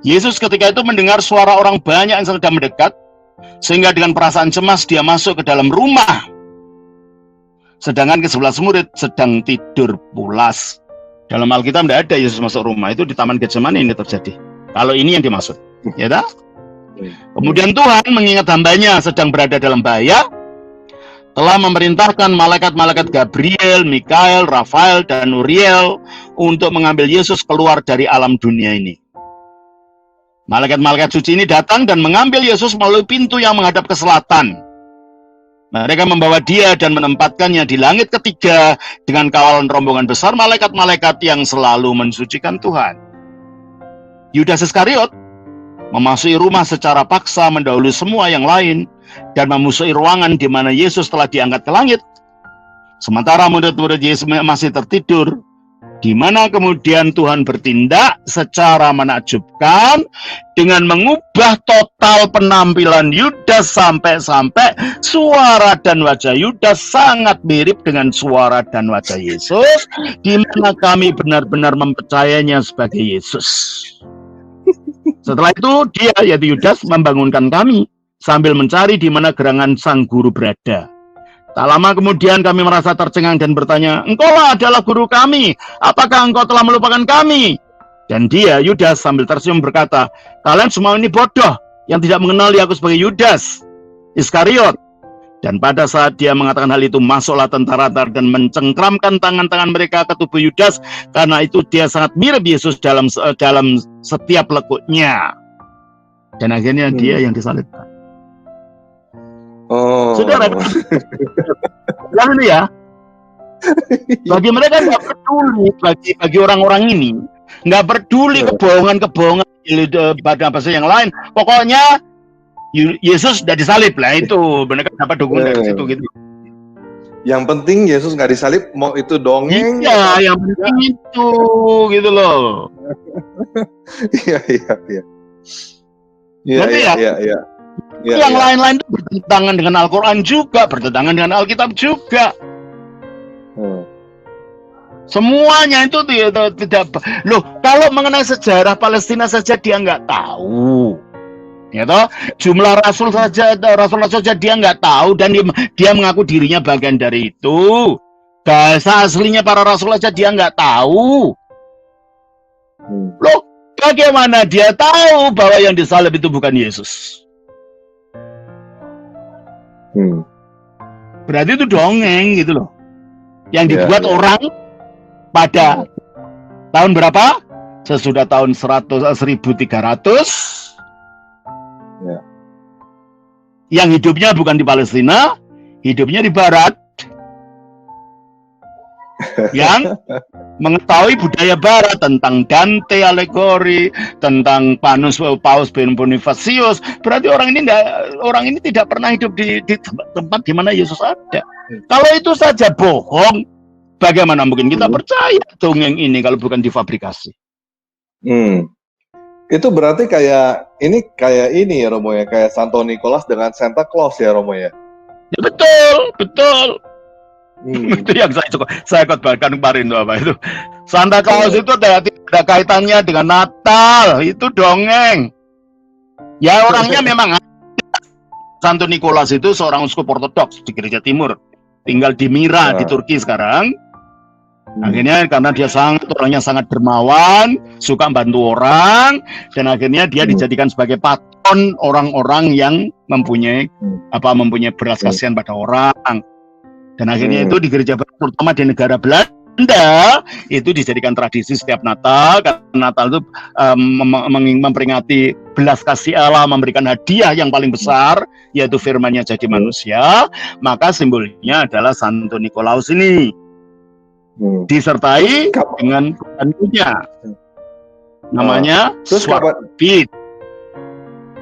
Yesus ketika itu mendengar suara orang banyak yang sedang mendekat, sehingga dengan perasaan cemas dia masuk ke dalam rumah. Sedangkan ke-11 murid sedang tidur pulas. Dalam Alkitab tidak ada Yesus masuk rumah, itu di Taman Getsemani ini terjadi. Kalau ini yang dimaksud, ya tak? Kemudian Tuhan mengingat hambanya sedang berada dalam bahaya, telah memerintahkan malaikat-malaikat Gabriel, Mikael, Rafael, dan Uriel untuk mengambil Yesus keluar dari alam dunia ini. Malaikat-malaikat suci ini datang dan mengambil Yesus melalui pintu yang menghadap ke selatan. Mereka membawa dia dan menempatkannya di langit ketiga dengan kawalan rombongan besar malaikat-malaikat yang selalu mensucikan Tuhan. Yudas Iskariot memasuki rumah secara paksa mendahului semua yang lain dan memusuhi ruangan di mana Yesus telah diangkat ke langit. Sementara murid-murid Yesus masih tertidur, di mana kemudian Tuhan bertindak secara menakjubkan dengan mengubah total penampilan Yudas sampai-sampai suara dan wajah Yudas sangat mirip dengan suara dan wajah Yesus, di mana kami benar-benar mempercayainya sebagai Yesus. Setelah itu dia, yaitu Yudas, membangunkan kami sambil mencari di mana gerangan sang guru berada. Tak lama kemudian kami merasa tercengang dan bertanya, "Engkaulah adalah guru kami, apakah engkau telah melupakan kami?" Dan dia, Yudas, sambil tersenyum berkata, "Kalian semua ini bodoh yang tidak mengenali aku sebagai Yudas Iskariot." Dan pada saat dia mengatakan hal itu, masuklah tentara dan mencengkramkan tangan-tangan mereka ke tubuh Yudas, karena itu dia sangat mirip Yesus dalam setiap lekuknya. Dan akhirnya dia yang disalibkan. Oh. Saudara, lalu ya, bagi mereka nggak peduli, bagi orang-orang ini nggak peduli kebohongan-kebohongan pada bahasa yang lain. Pokoknya Yesus sudah disalib lah, itu mereka dapat dukungan dari situ gitu. Yang penting Yesus nggak disalib, mau itu dongeng. Iya, yang penting itu gitu loh. Iya. Yang lain-lain itu bertentangan dengan Al-Quran juga, bertentangan dengan Alkitab juga. Semuanya itu tidak. Loh, kalau mengenai sejarah Palestina saja dia nggak tahu. Ya toh, jumlah rasul saja dia nggak tahu, dan dia mengaku dirinya bagian dari itu. Bahasa aslinya para rasul saja dia nggak tahu. Loh, bagaimana dia tahu bahwa yang disalib itu bukan Yesus? Berarti itu dongeng gitu loh, yang dibuat orang pada tahun berapa? Sesudah tahun 1300. Yang hidupnya bukan di Palestina, hidupnya di Barat, yang mengetahui budaya Barat tentang Dante alegori, tentang Paus Bonifacius. Berarti orang ini tidak pernah hidup di tempat di mana Yesus ada. Kalau itu saja bohong, bagaimana mungkin kita percaya dongeng ini kalau bukan difabrikasi? Itu berarti kayak ini ya Romo ya, kayak Santo Nicholas dengan Santa Claus ya Romo ya. Ya, betul. Itu yang saya khotbahkan kemarin tuh, apa itu? Santa Claus itu tidak ada kaitannya dengan Natal, itu dongeng. Ya orangnya memang Santo Nicholas itu seorang uskup ortodoks di Gereja Timur, tinggal di Mira di Turki sekarang. Akhirnya karena dia orangnya sangat dermawan, suka bantu orang, dan akhirnya dia dijadikan sebagai patron orang-orang yang mempunyai belas kasihan pada orang. Dan akhirnya itu di gereja terutama di negara Belanda itu dijadikan tradisi setiap Natal, karena Natal itu memperingati belas kasih Allah, memberikan hadiah yang paling besar, yaitu firman-Nya jadi manusia. Maka simbolnya adalah Santo Nikolaus ini. Disertai dengan bantunya, namanya Swarbit.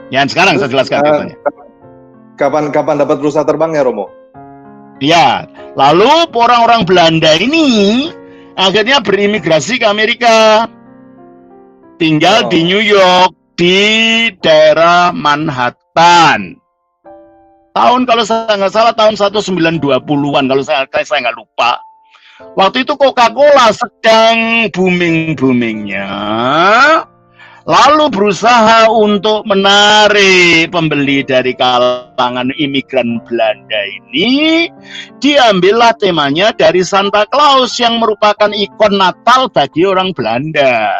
Yang sekarang saya jelaskan. Kapan dapat berusaha terbang ya Romo? Ya, lalu orang-orang Belanda ini akhirnya berimigrasi ke Amerika, tinggal di New York, di daerah Manhattan. Tahun kalau saya nggak salah tahun 1920-an kalau saya nggak lupa. Waktu itu Coca-Cola sedang booming-boomingnya. Lalu berusaha untuk menarik pembeli dari kalangan imigran Belanda ini. Diambillah temanya dari Santa Claus yang merupakan ikon Natal bagi orang Belanda.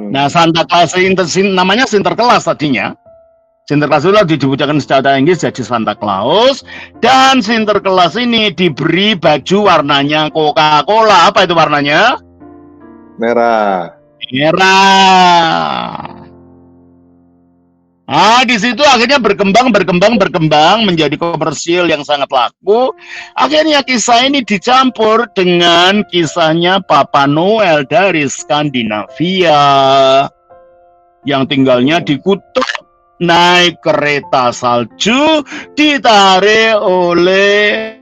Nah, Santa Claus namanya Sinterklas tadinya. Sinterklas itu dibacakan secara Inggris jadi Santa Claus. Dan Sinterklas ini diberi baju warnanya Coca-Cola. Apa itu warnanya? Merah. Nah, di situ akhirnya berkembang menjadi komersil yang sangat laku. Akhirnya kisah ini dicampur dengan kisahnya Papa Noel dari Skandinavia yang tinggalnya di kutub, naik kereta salju, ditarik oleh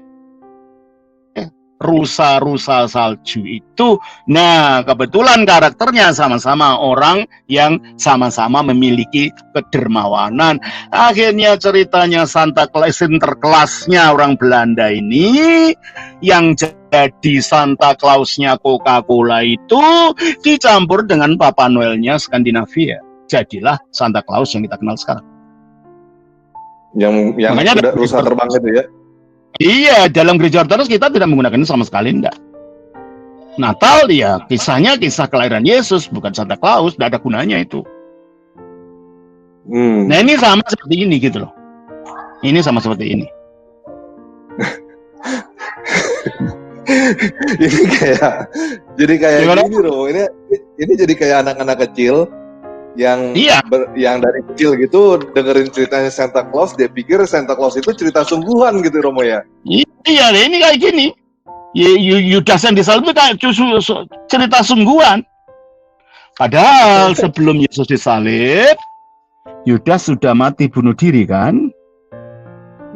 rusa-rusa salju itu. Nah, kebetulan karakternya sama-sama orang yang sama-sama memiliki kedermawanan. Akhirnya ceritanya Sinterklasnya orang Belanda ini yang jadi Santa Clausnya Coca-Cola itu dicampur dengan Papa Noelnya Skandinavia. Jadilah Santa Claus yang kita kenal sekarang. Yang makanya rusa terbang itu ya. Iya, dalam gereja Ortodoks kita tidak menggunakan itu sama sekali, enggak. Natal ya kisahnya kisah kelahiran Yesus, bukan Santa Claus, tidak ada gunanya itu. Nah, ini sama seperti ini gitu loh. Ini sama seperti ini. jadi kayak gini loh. Ini jadi kayak anak-anak kecil yang yang dari kecil gitu dengerin ceritanya Santa Claus, dia pikir Santa Claus itu cerita sungguhan gitu, Romo ya. Iya, ini kayak gini. Yudas yang disalib itu kayak cerita sungguhan. Padahal sebelum Yesus disalib, Yudas sudah mati bunuh diri kan?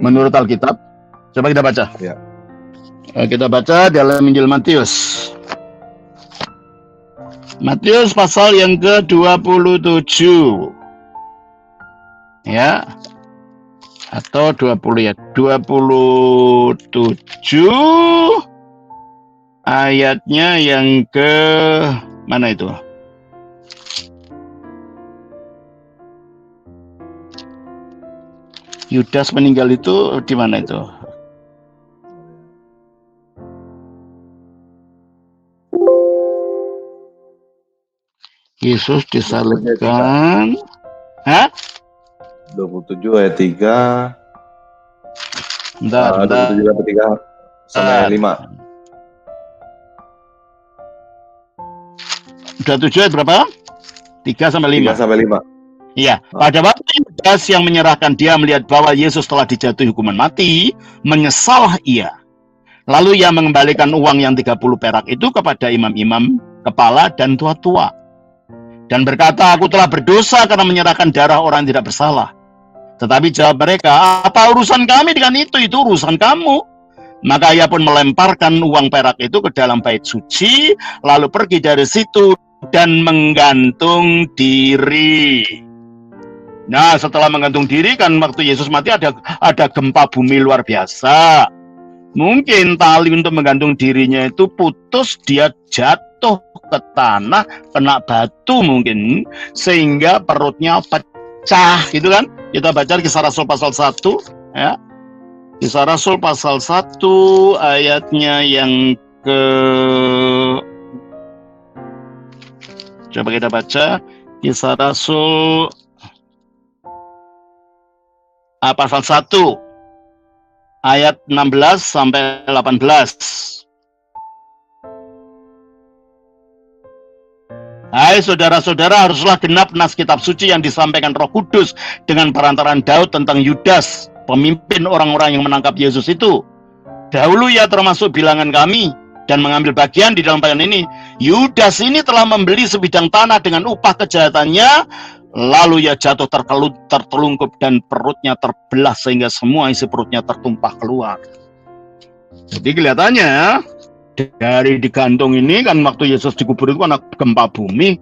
Menurut Alkitab. Coba kita baca. Ya. Kita baca dalam Injil Matius. Matius pasal yang ke-27. Ya. Atau 20 ya. 27 ayatnya yang ke mana itu? Yudas meninggal itu di mana itu? Yesus disalibkan. Hah? 27 ayat 3. Bentar. 27 ayat 3 sampai 5. 27 ayat berapa? 3 sampai 5. 3 sampai 5. Iya, pada waktu Yudas yang menyerahkan dia melihat bahwa Yesus telah dijatuhi hukuman mati, menyesallah ia. Lalu ia mengembalikan uang yang 30 perak itu kepada imam-imam, kepala, dan tua-tua. Dan berkata, aku telah berdosa karena menyerahkan darah orang yang tidak bersalah. Tetapi jawab mereka, apa urusan kami dengan itu? Itu urusan kamu. Maka ia pun melemparkan uang perak itu ke dalam bait suci, lalu pergi dari situ dan menggantung diri. Nah, setelah menggantung diri kan waktu Yesus mati ada gempa bumi luar biasa. Mungkin tali untuk menggantung dirinya itu putus, dia jatuh ke tanah, kena batu mungkin, sehingga perutnya pecah, gitu kan? Kita baca Kisah Rasul pasal 1, ya. Kisah Rasul pasal 1 ayatnya yang ke... Coba kita baca Kisah Rasul pasal 1 ayat 16 sampai 18. Hai saudara-saudara, haruslah genap nas kitab suci yang disampaikan Roh Kudus dengan perantaraan Daud tentang Yudas, pemimpin orang-orang yang menangkap Yesus itu. Dahulu ia termasuk bilangan kami dan mengambil bagian di dalam bagian ini. Yudas ini telah membeli sebidang tanah dengan upah kejahatannya. Lalu ia jatuh tertelungkup dan perutnya terbelah sehingga semua isi perutnya tertumpah keluar. Jadi kelihatannya dari digantung ini kan waktu Yesus dikubur itu kan gempa bumi.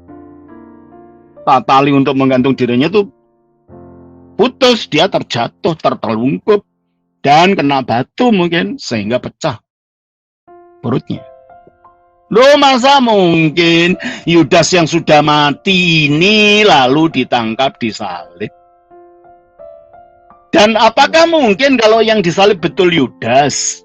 tali untuk menggantung dirinya tuh putus, dia terjatuh, tertelungkup, dan kena batu mungkin, sehingga pecah perutnya. Loh, masa mungkin Yudas yang sudah mati ini lalu ditangkap, disalib? Dan apakah mungkin kalau yang disalib betul Yudas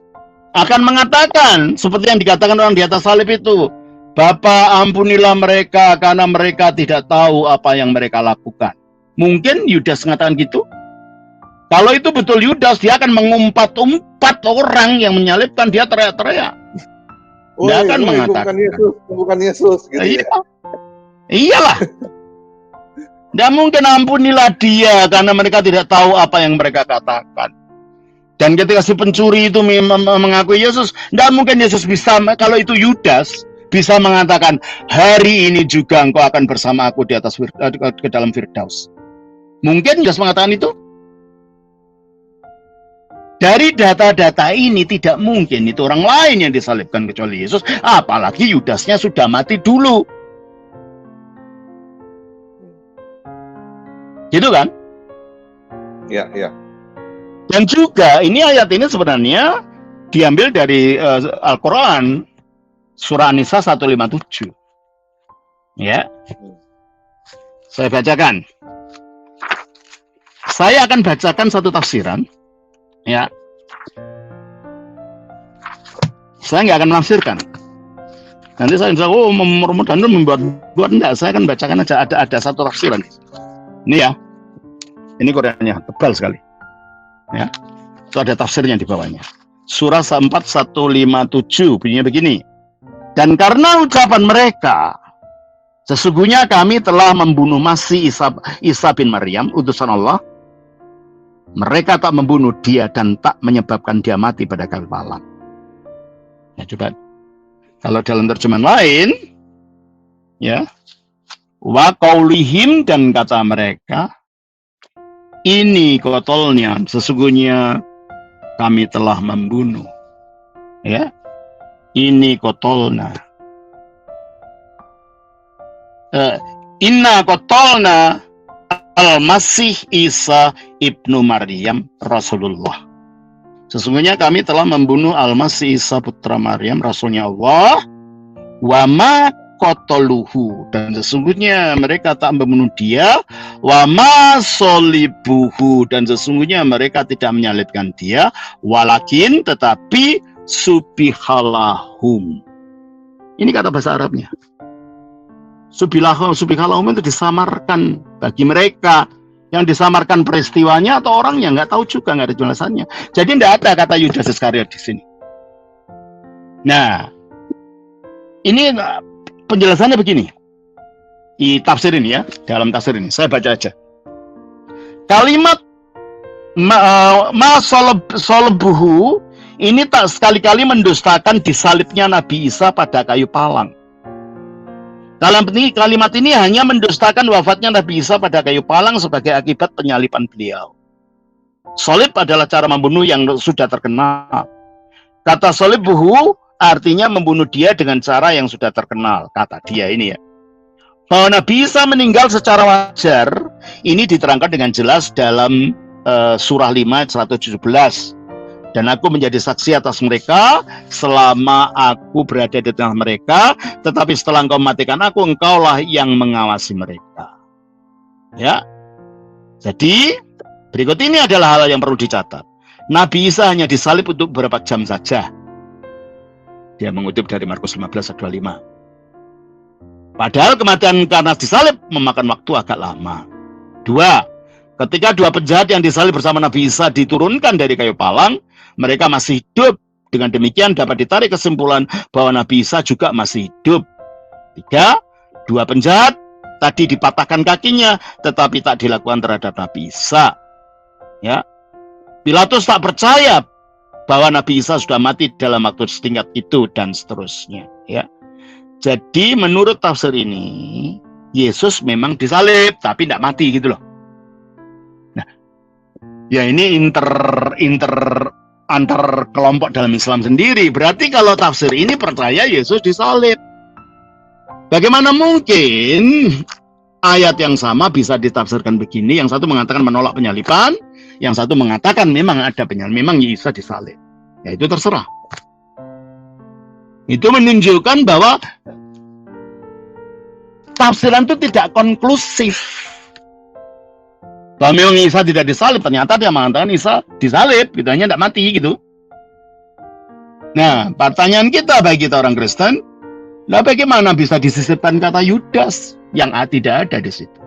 akan mengatakan seperti yang dikatakan orang di atas salib itu, Bapa, ampunilah mereka karena mereka tidak tahu apa yang mereka lakukan. Mungkin Yudas mengatakan gitu. Kalau itu betul Yudas, dia akan mengumpat-umpat orang yang menyalibkan, dia teriak-teriak. Dia akan mengatakan, bukan Yesus gitu iya. ya. Iyalah. Tidak mungkin ampunilah dia karena mereka tidak tahu apa yang mereka katakan. Dan ketika si pencuri itu mengakui Yesus, tidak mungkin Yesus bisa, kalau itu Yudas, bisa mengatakan, hari ini juga engkau akan bersama aku di atas ke dalam Firdaus. Mungkin Yudas mengatakan itu? Dari data-data ini tidak mungkin itu orang lain yang disalibkan kecuali Yesus, apalagi Yudasnya sudah mati dulu. Gitu kan? Ya, ya. Dan juga ini ayat ini sebenarnya diambil dari Al-Quran, surah An-Nisa 157. Ya. Saya bacakan. Saya akan bacakan satu tafsiran. Ya, saya nggak akan menafsirkan. Nanti saya mudah-mudahan membuat enggak. Saya akan bacakan aja, ada satu tafsiran. Ini ya, ini Qurannya tebal sekali. Ya, itu ada tafsirnya di bawahnya. Surah 4157 bunyinya begini. Dan karena ucapan mereka, sesungguhnya kami telah membunuh Masih Isa bin Maryam, utusan Allah. Mereka tak membunuh dia dan tak menyebabkan dia mati pada kayu palang. Ya, coba kalau dalam terjemahan lain, ya, wa qaulihim, dan kata mereka, ini qatolnya, sesungguhnya kami telah membunuh. Ya, ini qatolna. Inna qatolna Al-Masih Isa ibnu Maryam Rasulullah. Sesungguhnya kami telah membunuh Al-Masih Isa putra Maryam, Rasulnya Allah. Wa ma qataluhu, dan sesungguhnya mereka tak membunuh dia. Wa ma solibuhu, dan sesungguhnya mereka tidak menyalibkan dia. Walakin, tetapi subihalahum. Ini kata bahasa Arabnya. Subihalahum itu disamarkan bagi mereka. Yang disamarkan peristiwanya atau orang yang nggak tahu juga, nggak ada jelasannya. Jadi tidak ada kata Yudas Iskariot di sini. Nah, ini penjelasannya begini. Di tafsir ini ya, dalam tafsir ini saya baca aja. Kalimat solbuhu ini tak sekali-kali mendustakan disalibnya Nabi Isa pada kayu palang. Dalam kalimat ini hanya mendustakan wafatnya Nabi Isa pada kayu palang sebagai akibat penyaliban beliau. Solib adalah cara membunuh yang sudah terkenal. Kata solibbuhu artinya membunuh dia dengan cara yang sudah terkenal. Kata dia ini ya. Bahwa Nabi Isa meninggal secara wajar, ini diterangkan dengan jelas dalam surah 5 117. Dan aku menjadi saksi atas mereka selama aku berada di tengah mereka, tetapi setelah engkau mematikan aku, engkaulah yang mengawasi mereka. Ya. Jadi, berikut ini adalah hal yang perlu dicatat. Nabi Isa hanya disalib untuk beberapa jam saja. Dia mengutip dari Markus 15 ayat 25. Padahal kematian karena disalib memakan waktu agak lama. 2. Ketika dua penjahat yang disalib bersama Nabi Isa diturunkan dari kayu palang, mereka masih hidup. Dengan demikian dapat ditarik kesimpulan bahwa Nabi Isa juga masih hidup. 3. Dua penjahat tadi dipatahkan kakinya, tetapi tak dilakukan terhadap Nabi Isa. Ya, Pilatus tak percaya bahwa Nabi Isa sudah mati dalam waktu setingkat itu, dan seterusnya. Ya, jadi menurut tafsir ini, Yesus memang disalib, tapi tidak mati gitu loh. Nah, ya ini antar kelompok dalam Islam sendiri. Berarti kalau tafsir ini percaya Yesus disalib. Bagaimana mungkin ayat yang sama bisa ditafsirkan begini. Yang satu mengatakan menolak penyaliban, yang satu mengatakan memang ada penyaliban, memang Isa disalib. Ya itu terserah. Itu menunjukkan bahwa tafsiran itu tidak konklusif. Bahwa memang Isa tidak disalib, ternyata dia mengatakan Isa disalib, gitu, hanya tidak mati gitu. Nah, pertanyaan kita bagi kita orang Kristen, nah bagaimana bisa disisipkan kata Yudas yang tidak ada di situ?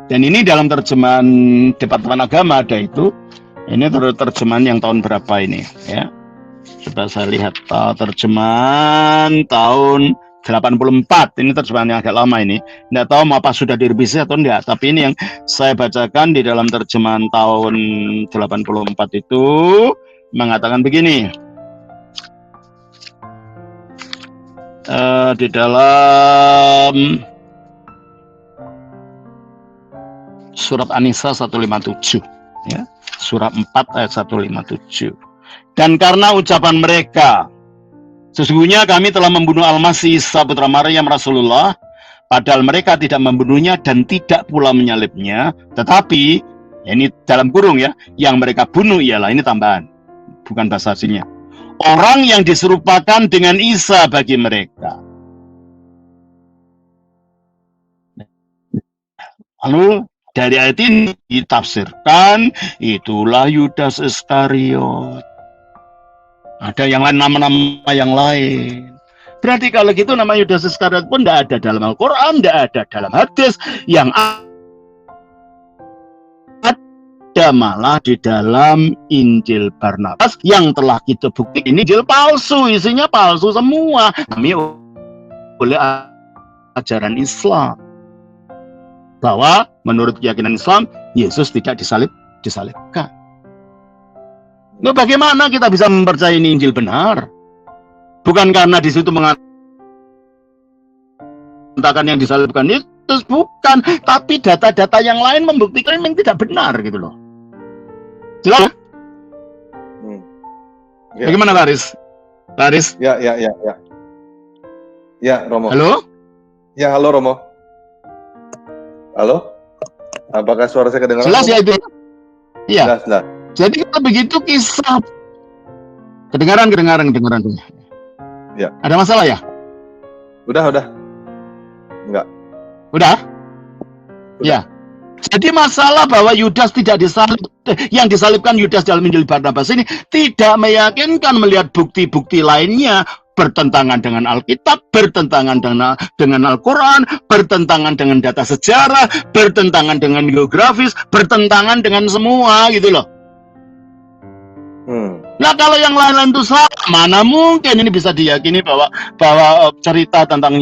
Dan ini dalam terjemahan Departemen Agama ada itu. Ini terjemahan yang tahun berapa ini? Ya, coba saya lihat terjemahan tahun 84. Ini terjemahan yang agak lama ini. Tidak tahu apa sudah direvisi atau enggak. Tapi ini yang saya bacakan di dalam terjemahan tahun 84 itu mengatakan begini. Di dalam surat An-Nisa 157, ya, surat 4 ayat 157. Dan karena ucapan mereka, sesungguhnya kami telah membunuh Al-Masih Isa putra Maryam Rasulullah, padahal mereka tidak membunuhnya dan tidak pula menyalibnya, tetapi ya ini dalam kurung ya, yang mereka bunuh ialah, ini tambahan, bukan bahasa aslinya, orang yang diserupakan dengan Isa bagi mereka. Lalu dari ayat ini ditafsirkan itulah Yudas Iskariot. Ada yang lain, nama-nama yang lain. Berarti kalau gitu nama Yudas Iskariot pun tidak ada dalam Al-Quran, tidak ada dalam hadis. Yang ada malah di dalam Injil Barnabas yang telah kita bukti ini Injil palsu, isinya palsu semua. Kami oleh ajaran Islam. Bahwa menurut keyakinan Islam, Yesus tidak disalibkan. Nah, bagaimana kita bisa mempercayai ini Injil benar? Bukan karena di situ mengatakan yang disalibkan itu, bukan. Tapi data-data yang lain membuktikan memang tidak benar gitu loh. Jelas? Ya. Bagaimana Laris? Laris? Ya, Romo. Halo? Ya, halo Romo. Halo? Apakah suara saya kedengaran? Jelas ya itu? Iya. Jelas. Jadi kalau begitu kisah kedengaran. Ya. Ada masalah ya? Udah. Enggak. Udah? Ya. Jadi masalah bahwa Yudas tidak disalib, yang disalibkan Yudas dalam Injil Barnabas ini tidak meyakinkan melihat bukti-bukti lainnya bertentangan dengan Alkitab, bertentangan dengan Al-Quran, bertentangan dengan data sejarah, bertentangan dengan geografis, bertentangan dengan semua gitu loh. Nah kalau yang lain-lain itu salah, mana mungkin ini bisa diyakini bahwa cerita tentang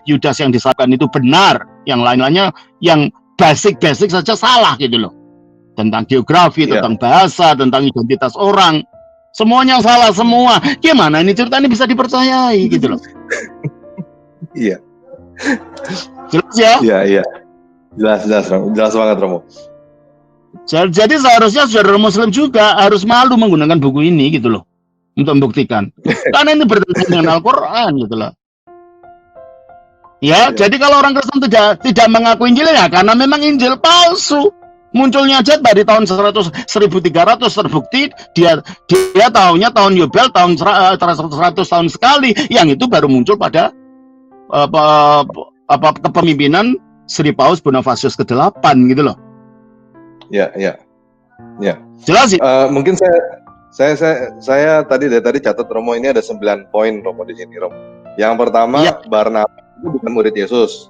Yudas yang disalibkan itu benar, yang lain-lainnya yang basic saja salah gitu loh. Tentang geografi, tentang bahasa, tentang identitas orang, semuanya salah semua. Gimana ini cerita ini bisa dipercayai gitu loh. Iya. Jelas ya? Iya. Jelas banget Romo. Jadi seharusnya saudara Muslim juga harus malu menggunakan buku ini gitu loh untuk membuktikan. Karena ini bertentangan dengan Al-Quran gitu loh. Ya, jadi kalau orang Kristen tidak mengaku Injil ya karena memang Injil palsu. Munculnya aja dari tahun 1300 terbukti dia tahunnya tahun Yobel, tahun 100 tahun sekali, yang itu baru muncul pada kepemimpinan Sri Paus Bonifasius ke-8 gitu loh. Ya. Jelas sih. Mungkin saya tadi catat Romo, ini ada 9 poin Romo di sini Romo. Yang pertama, Barnabas itu bukan murid Yesus.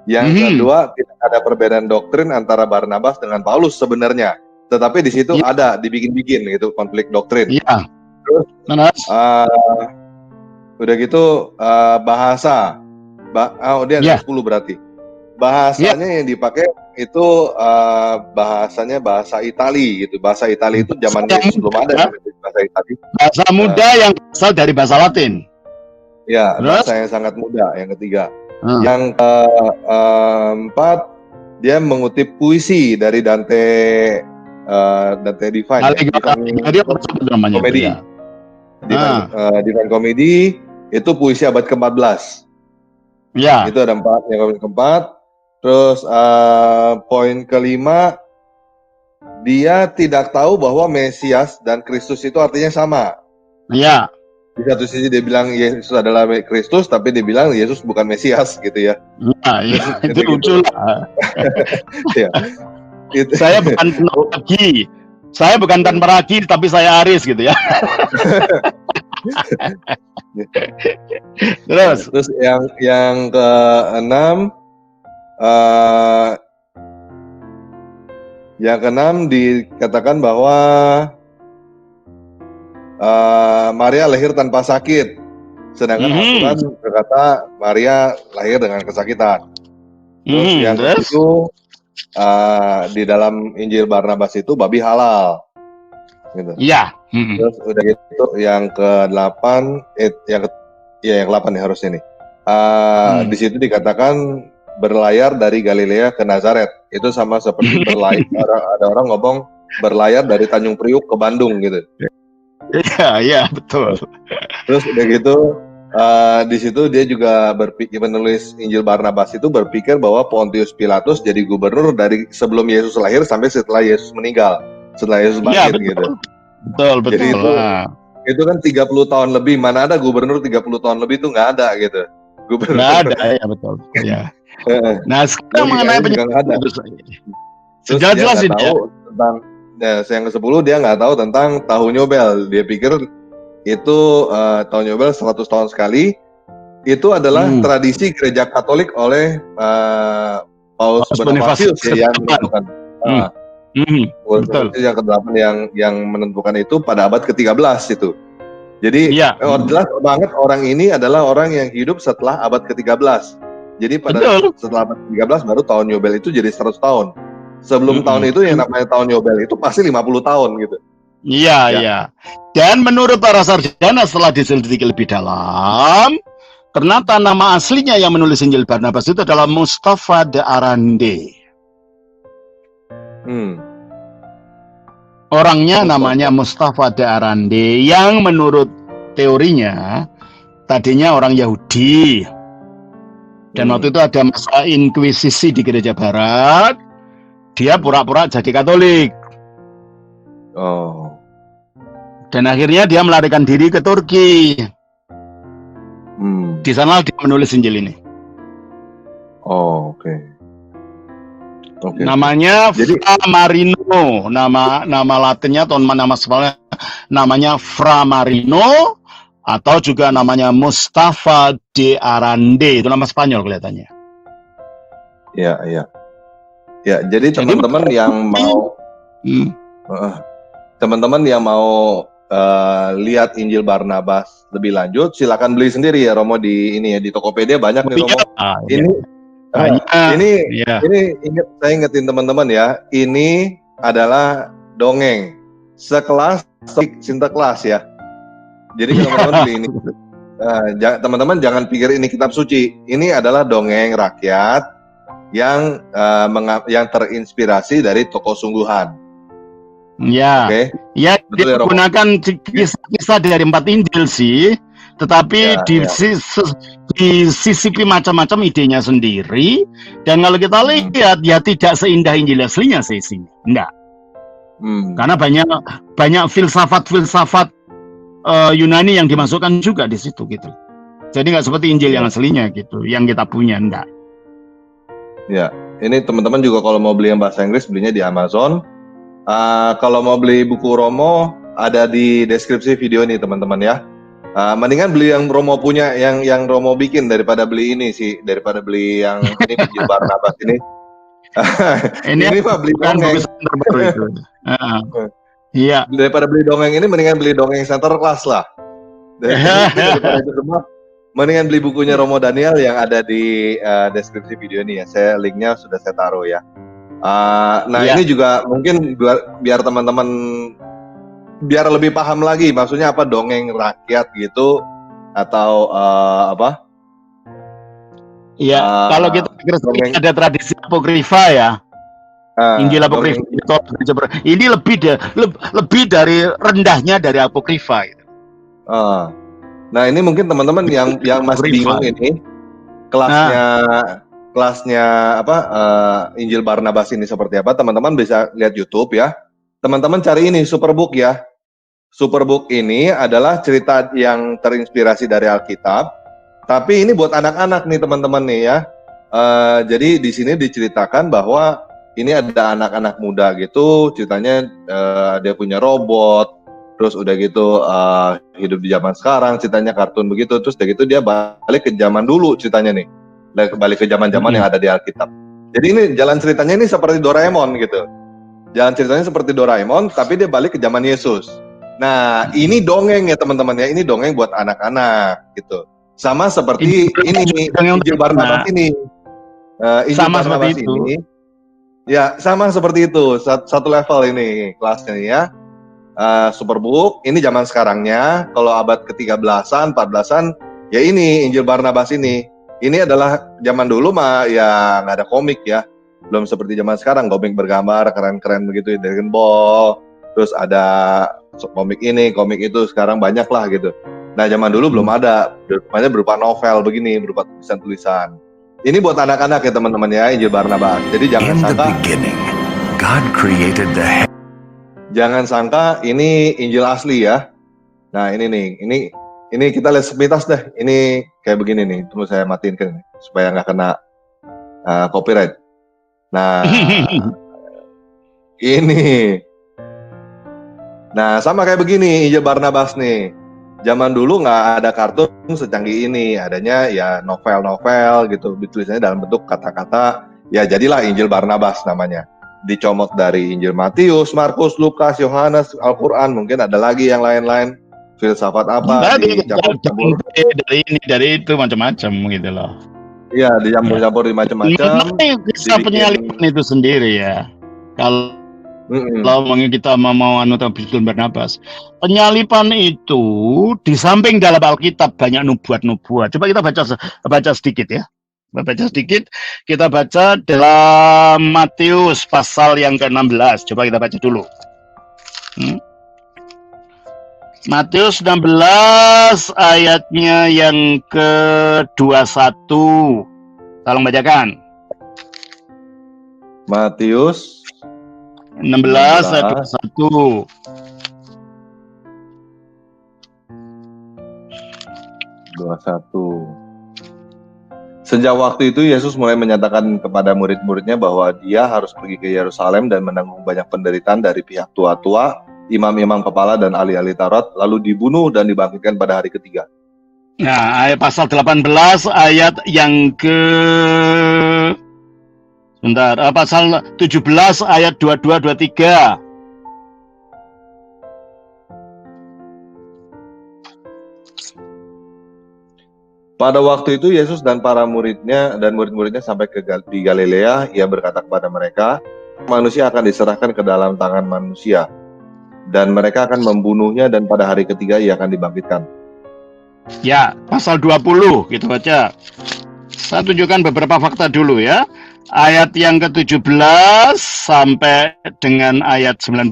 Yang kedua, tidak ada perbedaan doktrin antara Barnabas dengan Paulus sebenarnya. Tetapi di situ ada dibikin-bikin gitu konflik doktrin. Iya. Terus udah gitu bahasa. Dia ada 10 berarti. Bahasanya yang dipakai itu bahasanya bahasa Itali gitu. Bahasa Itali itu zaman Yesus belum ada bahasa Itali. Bahasa muda yang berasal dari bahasa Latin. Ya, bahasa yang sangat muda. Yang ketiga. Yang keempat, dia mengutip puisi dari Dante Divine. Komedi. Ya. Divine Comedy itu puisi abad ke-14. Ya. Itu ada 4. Yang keempat. Terus poin kelima, dia tidak tahu bahwa Mesias dan Kristus itu artinya sama. Ya. Di satu sisi dia bilang Yesus adalah Kristus, tapi dia bilang Yesus bukan Mesias gitu ya. Ya, itu lucu lah. Ya. Saya bukan tanpa ragi, tapi saya Aris gitu ya. Terus yang keenam, dikatakan bahwa Maria lahir tanpa sakit, sedangkan Al-Quran berkata Maria lahir dengan kesakitan. Terus yang ketujuh, di dalam Injil Barnabas itu babi halal, gitu. Iya. Terus udah gitu yang ke-8, yang ke-8 nih harusnya nih. Di situ dikatakan berlayar dari Galilea ke Nazaret. Itu sama seperti berlayar. Ada orang ngomong berlayar dari Tanjung Priuk ke Bandung gitu. Iya, betul. Terus udah gitu di situ dia juga menulis Injil Barnabas itu berpikir bahwa Pontius Pilatus jadi gubernur dari sebelum Yesus lahir sampai setelah Yesus meninggal, setelah Yesus bangkit gitu. Betul. Jadi itu kan 30 tahun lebih, mana ada gubernur 30 tahun lebih itu nggak ada gitu. Gubernur. Nggak ada, ya betul. Ya. Nah sekarang mengenai penyakit itu, jelas dia nggak tahu tentang yang ke-10, dia nggak tahu tentang tahun Yobel. Dia pikir itu tahun Yobel 100 tahun sekali. Itu adalah tradisi gereja Katolik oleh Paus Bonifatius yang menentukan. Yang ke-8 yang menentukan itu pada abad ke-13 itu. Jadi jelas banget orang ini adalah orang yang hidup setelah abad ke-13. Jadi setelah abad ke-13 baru tahun Yobel itu jadi 100 tahun. Sebelum tahun itu yang namanya tahun Yobel itu pasti 50 tahun gitu. Iya. Dan menurut para sarjana setelah diselidiki lebih dalam, ternyata nama aslinya yang menulis Injil Barnabas itu adalah Mustafa de Arande. Orangnya namanya Mustafa de Arande, yang menurut teorinya tadinya orang Yahudi. Dan waktu itu ada masa inkuisisi di gereja barat. Dia pura-pura jadi Katolik. Dan akhirnya dia melarikan diri ke Turki. Di sana dia menulis Injil ini. Oke. Namanya Fra Marino. Nama Latinnya atau nama spesialnya namanya Fra Marino, atau juga namanya Mustafa de Arande. Itu nama Spanyol kelihatannya. Iya. Ya, jadi teman-teman yang mau lihat Injil Barnabas lebih lanjut, silakan beli sendiri ya Romo di Tokopedia banyak nih Romo. Ini saya ingetin teman-teman ya, ini adalah dongeng sekelas Sinterklas ya. Jadi teman-teman beli ini. Teman-teman jangan pikir ini kitab suci. Ini adalah dongeng rakyat yang terinspirasi dari tokoh sungguhan. Ya, dia menggunakan kisah dari 4 Injil sih, tetapi disisipi macam-macam idenya sendiri. Dan kalau kita lihat, ya tidak seindah Injil aslinya sih isinya, enggak. Karena banyak filsafat Yunani yang dimasukkan juga di situ gitu. Jadi nggak seperti Injil yang aslinya gitu, yang kita punya, enggak. Ya, ini teman-teman juga kalau mau beli yang bahasa Inggris belinya di Amazon. Kalau mau beli buku Romo ada di deskripsi video ini teman-teman ya. Mendingan beli yang Romo punya, yang Romo bikin daripada beli ini sih, daripada beli yang ini Injil Barnabas ini. Ini mah beli dongeng. Iya. Daripada beli dongeng ini, mendingan beli dongeng Sinterklas lah. Daripada itu semua, mendingan beli bukunya Romo Daniel yang ada di deskripsi video ini ya. Linknya sudah saya taruh ya. Ini juga mungkin biar teman-teman biar lebih paham lagi, maksudnya apa dongeng rakyat gitu atau apa? Iya, kalau kita Kristen ada tradisi apokrifa ya. Injil apokrifa ini lebih dari rendahnya dari apokrifa gitu. Nah, ini mungkin teman-teman yang masih bingung ini, kelasnya apa Injil Barnabas ini seperti apa, teman-teman bisa lihat YouTube ya. Teman-teman cari ini Superbook ya. Superbook ini adalah cerita yang terinspirasi dari Alkitab, tapi ini buat anak-anak nih teman-teman nih ya. Jadi di sini diceritakan bahwa ini ada anak-anak muda gitu, ceritanya dia punya robot, terus udah gitu hidup di zaman sekarang, ceritanya kartun begitu, terus udah gitu dia balik ke zaman dulu ceritanya nih, balik ke zaman-zaman yang ada di Alkitab. Jadi ini jalan ceritanya ini seperti Doraemon gitu, jalan ceritanya seperti Doraemon, tapi dia balik ke zaman Yesus. Nah ini dongeng ya teman-teman ya, ini dongeng buat anak-anak gitu, sama seperti ini Injil Barnabas ini. Injil Barnabas ini, ya sama seperti itu, satu level ini kelasnya ya. Superbook ini zaman sekarangnya, kalau abad ke-13an, 14an, ya ini Injil Barnabas ini. Ini adalah zaman dulu mah ya nggak ada komik ya, belum seperti zaman sekarang komik bergambar keren-keren begitu, Dragon Ball, terus ada komik ini, komik itu, sekarang banyak lah gitu. Nah zaman dulu belum ada, berupa novel begini, berupa tulisan-tulisan. Ini buat anak-anak ya teman-teman ya, Injil Barnabas. Jadi jangan sangka ini Injil asli ya. Nah ini nih, ini kita lihat sepintas deh. Ini kayak begini nih, tunggu saya matiin kan supaya nggak kena copyright. Nah ini, nah sama kayak begini Injil Barnabas nih. Zaman dulu nggak ada kartun secanggih ini, adanya ya novel-novel gitu, ditulisannya dalam bentuk kata-kata, ya jadilah Injil Barnabas namanya. Dicomot dari Injil Matius, Markus, Lukas, Yohanes, Al-Quran, mungkin ada lagi yang lain-lain, filsafat apa, dicampur-campur. Dari ini, dari itu, macam-macam gitu loh. Iya, dicampur-campur di macam-macam. Kisah penyaliban itu sendiri ya. Kalau kita mau Injil Barnabas, penyaliban itu di samping dalam Alkitab banyak nubuat-nubuat. Coba kita baca sedikit ya. Kita baca dalam Matius pasal yang ke-16. Coba kita baca dulu. Matius 16 ayatnya yang ke-21. Tolong bacakan. Matius 16 ayat 21. Sejak waktu itu Yesus mulai menyatakan kepada murid-muridnya bahwa dia harus pergi ke Yerusalem dan menanggung banyak penderitaan dari pihak tua-tua, imam-imam kepala dan ahli-ahli Taurat, lalu dibunuh dan dibangkitkan pada hari ketiga. Nah, ayat pasal 18 ayat yang pasal 17 ayat 22-23. Pada waktu itu Yesus dan para muridnya dan murid-muridnya sampai di Galilea. Ia berkata kepada mereka, manusia akan diserahkan ke dalam tangan manusia, dan mereka akan membunuhnya, dan pada hari ketiga ia akan dibangkitkan. Ya, pasal 20 kita baca. Saya tunjukkan beberapa fakta dulu ya. Ayat yang ke-17 sampai dengan ayat 19.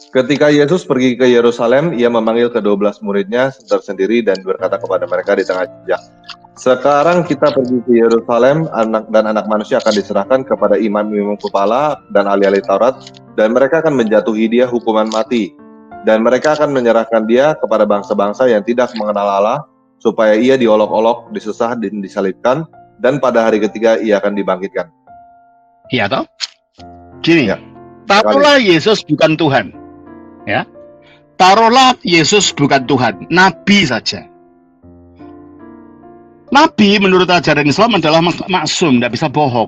Ketika Yesus pergi ke Yerusalem, ia memanggil ke-12 muridnya tersendiri dan berkata kepada mereka di tengah jejak, sekarang kita pergi ke Yerusalem, anak manusia akan diserahkan kepada imam-imam kepala dan ahli-ahli Taurat, dan mereka akan menjatuhi dia hukuman mati, dan mereka akan menyerahkan dia kepada bangsa-bangsa yang tidak mengenal Allah, supaya ia diolok-olok, disesah, dan disalibkan, dan pada hari ketiga ia akan dibangkitkan. Iya toh? Gini, ya, taruhlah Yesus bukan Tuhan. Ya, taruhlah Yesus bukan Tuhan, Nabi saja. Nabi menurut ajaran Islam adalah maksum, tidak bisa bohong.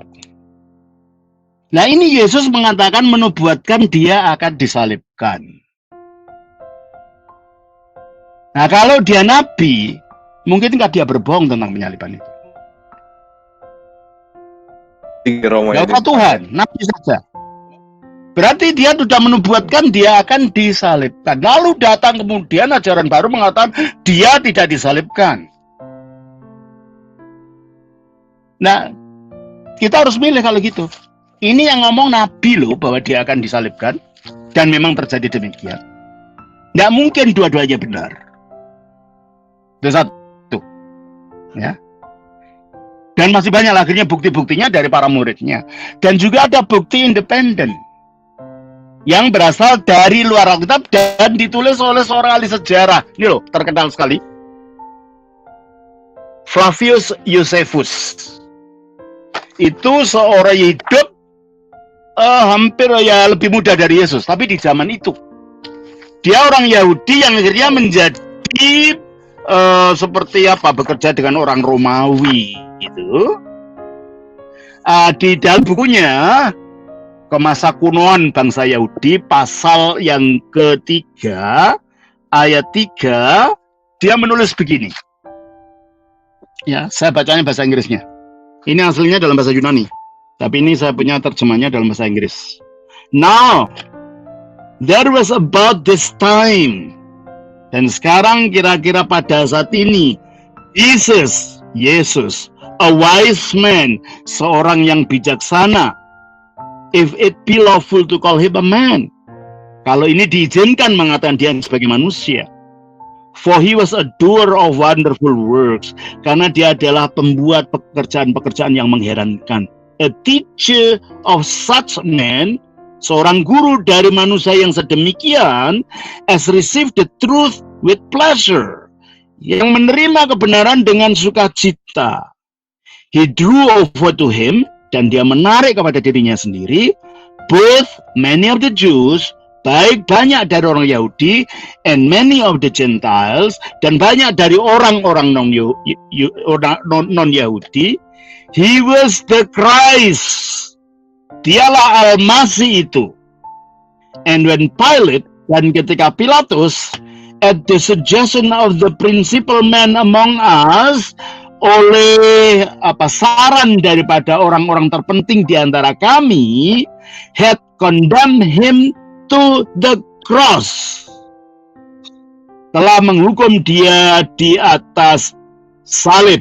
Nah ini Yesus mengatakan menubuatkan dia akan disalibkan. Nah kalau dia Nabi, mungkin nggak dia berbohong tentang penyaliban itu. Kalau Tuhan, Nabi saja. Berarti dia sudah menubuatkan dia akan disalibkan. Lalu datang kemudian ajaran baru mengatakan dia tidak disalibkan. Nah, kita harus milih kalau gitu. Ini yang ngomong Nabi loh bahwa dia akan disalibkan. Dan memang terjadi demikian. Nggak mungkin dua-duanya benar. Itu satu. Ya. Dan masih banyak akhirnya bukti-buktinya dari para muridnya. Dan juga ada bukti independen yang berasal dari luar Alkitab dan ditulis oleh seorang ahli sejarah. Ini loh, terkenal sekali. Flavius Josephus. Itu seorang hidup hampir ya lebih muda dari Yesus, tapi di zaman itu. Dia orang Yahudi yang akhirnya menjadi seperti apa, bekerja dengan orang Romawi gitu. Di dalam bukunya Kemasa Kunoan Bangsa Yahudi pasal yang ketiga ayat 3 dia menulis begini. Ya, saya bacanya bahasa Inggrisnya. Ini aslinya dalam bahasa Yunani, tapi ini saya punya terjemahnya dalam bahasa Inggris. Now, there was about this time. Dan sekarang kira-kira pada saat ini, Yesus, a wise man, seorang yang bijaksana. If it be lawful to call him a man. Kalau ini diizinkan mengatakan dia sebagai manusia. For he was a doer of wonderful works. Karena dia adalah pembuat pekerjaan-pekerjaan yang mengherankan. A teacher of such men, seorang guru dari manusia yang sedemikian, as received the truth with pleasure. Yang menerima kebenaran dengan sukacita. He drew over to him, dan dia menarik kepada dirinya sendiri, both many of the Jews, baik banyak dari orang Yahudi, and many of the Gentiles, dan banyak dari orang-orang non-Yahudi. He was the Christ. Dialah Al-Masih itu. And when Pilate, dan ketika Pilatus, at the suggestion of the principal man among us, oleh saran daripada orang-orang terpenting di antara kami, had condemned him to the cross, telah menghukum dia di atas salib.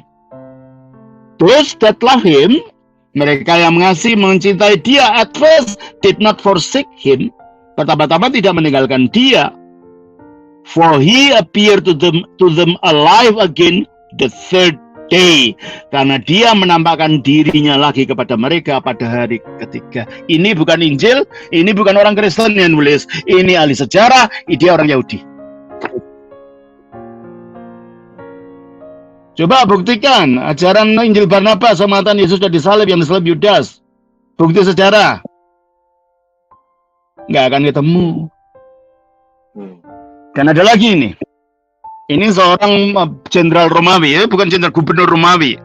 Those that love him, mereka yang mengasihi mencintai dia, at first did not forsake him, pertama-tama tidak meninggalkan dia, for he appeared to them alive again the third day, karena dia menampakkan dirinya lagi kepada mereka pada hari ketiga. Ini bukan Injil, ini bukan orang Kristen yang nulis, ini ahli sejarah, dia orang Yahudi. Coba buktikan ajaran Injil Barnabas sama Yesus sudah disalib, yang disalib Yudas. Bukti sejarah. Nggak akan ketemu. Dan ada lagi ini. Ini seorang jenderal Romawi, ya, bukan jenderal, gubernur Romawi,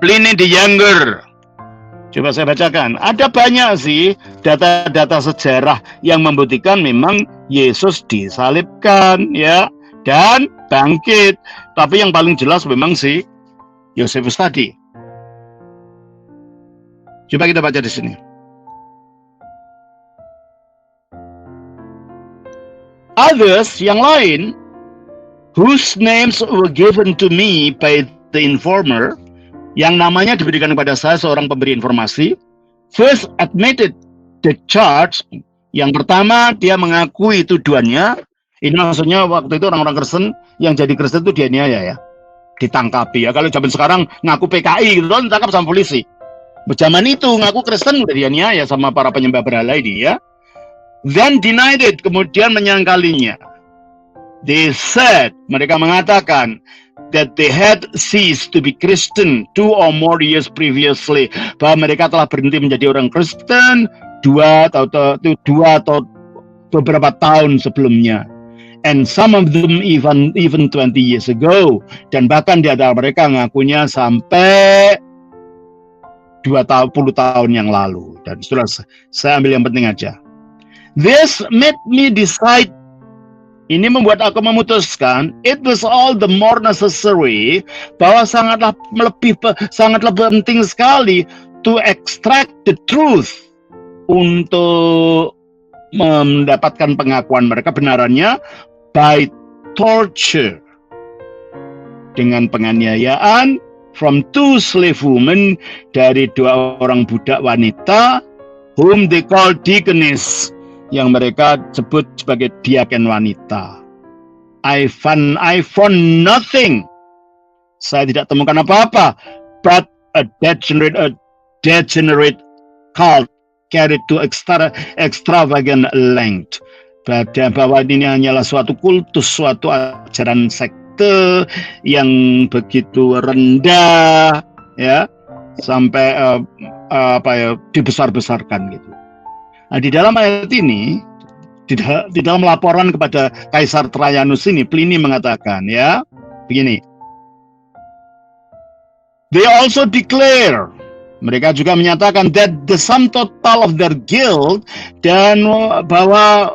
Pliny the Younger. Coba saya bacakan. Ada banyak sih data-data sejarah yang membuktikan memang Yesus disalibkan, ya, dan bangkit. Tapi yang paling jelas memang si Josephus tadi. Coba kita baca di sini. Others, yang lain, whose names were given to me by the informer, yang namanya diberikan kepada saya seorang pemberi informasi, first admitted the charge. Yang pertama dia mengakui tuduhannya. Ini maksudnya waktu itu orang-orang Kristen yang jadi Kristen itu dianiaya, ya, ditangkapi, ya. Kalau zaman sekarang ngaku PKI gitu kan ditangkap sama polisi. Zaman itu ngaku Kristen udah dianiaya sama para penyembah berhala ini, ya. Then denied it, kemudian menyangkalinya. They said, mereka mengatakan, that they had ceased to be Christian 2 or more years previously, bahwa mereka telah berhenti menjadi orang Kristen 2 atau beberapa tahun sebelumnya. And some of them even 20 years ago, dan bahkan di antara mereka ngakunya sampai 20 tahun yang lalu. Dan setelah saya ambil yang penting aja. This made me decide. Ini membuat aku memutuskan, it was all the more necessary, bahwa sangatlah lebih penting sekali to extract the truth, untuk mendapatkan pengakuan mereka benarannya by torture, dengan penganiayaan, from 2 slave women, dari 2 orang budak wanita, whom they call deaconess, yang mereka sebut sebagai diaken wanita. I found nothing Saya tidak temukan apa-apa, but a degenerate cult carried to extravagant length. Bahwa ini hanyalah suatu kultus, suatu ajaran sekte yang begitu rendah, ya, sampai dibesar-besarkan gitu. Nah, di dalam ayat ini, di dalam laporan kepada Kaisar Trajanus ini, Pliny mengatakan, ya, begini. They also declare, mereka juga menyatakan that the sum total of their guilt, dan bahwa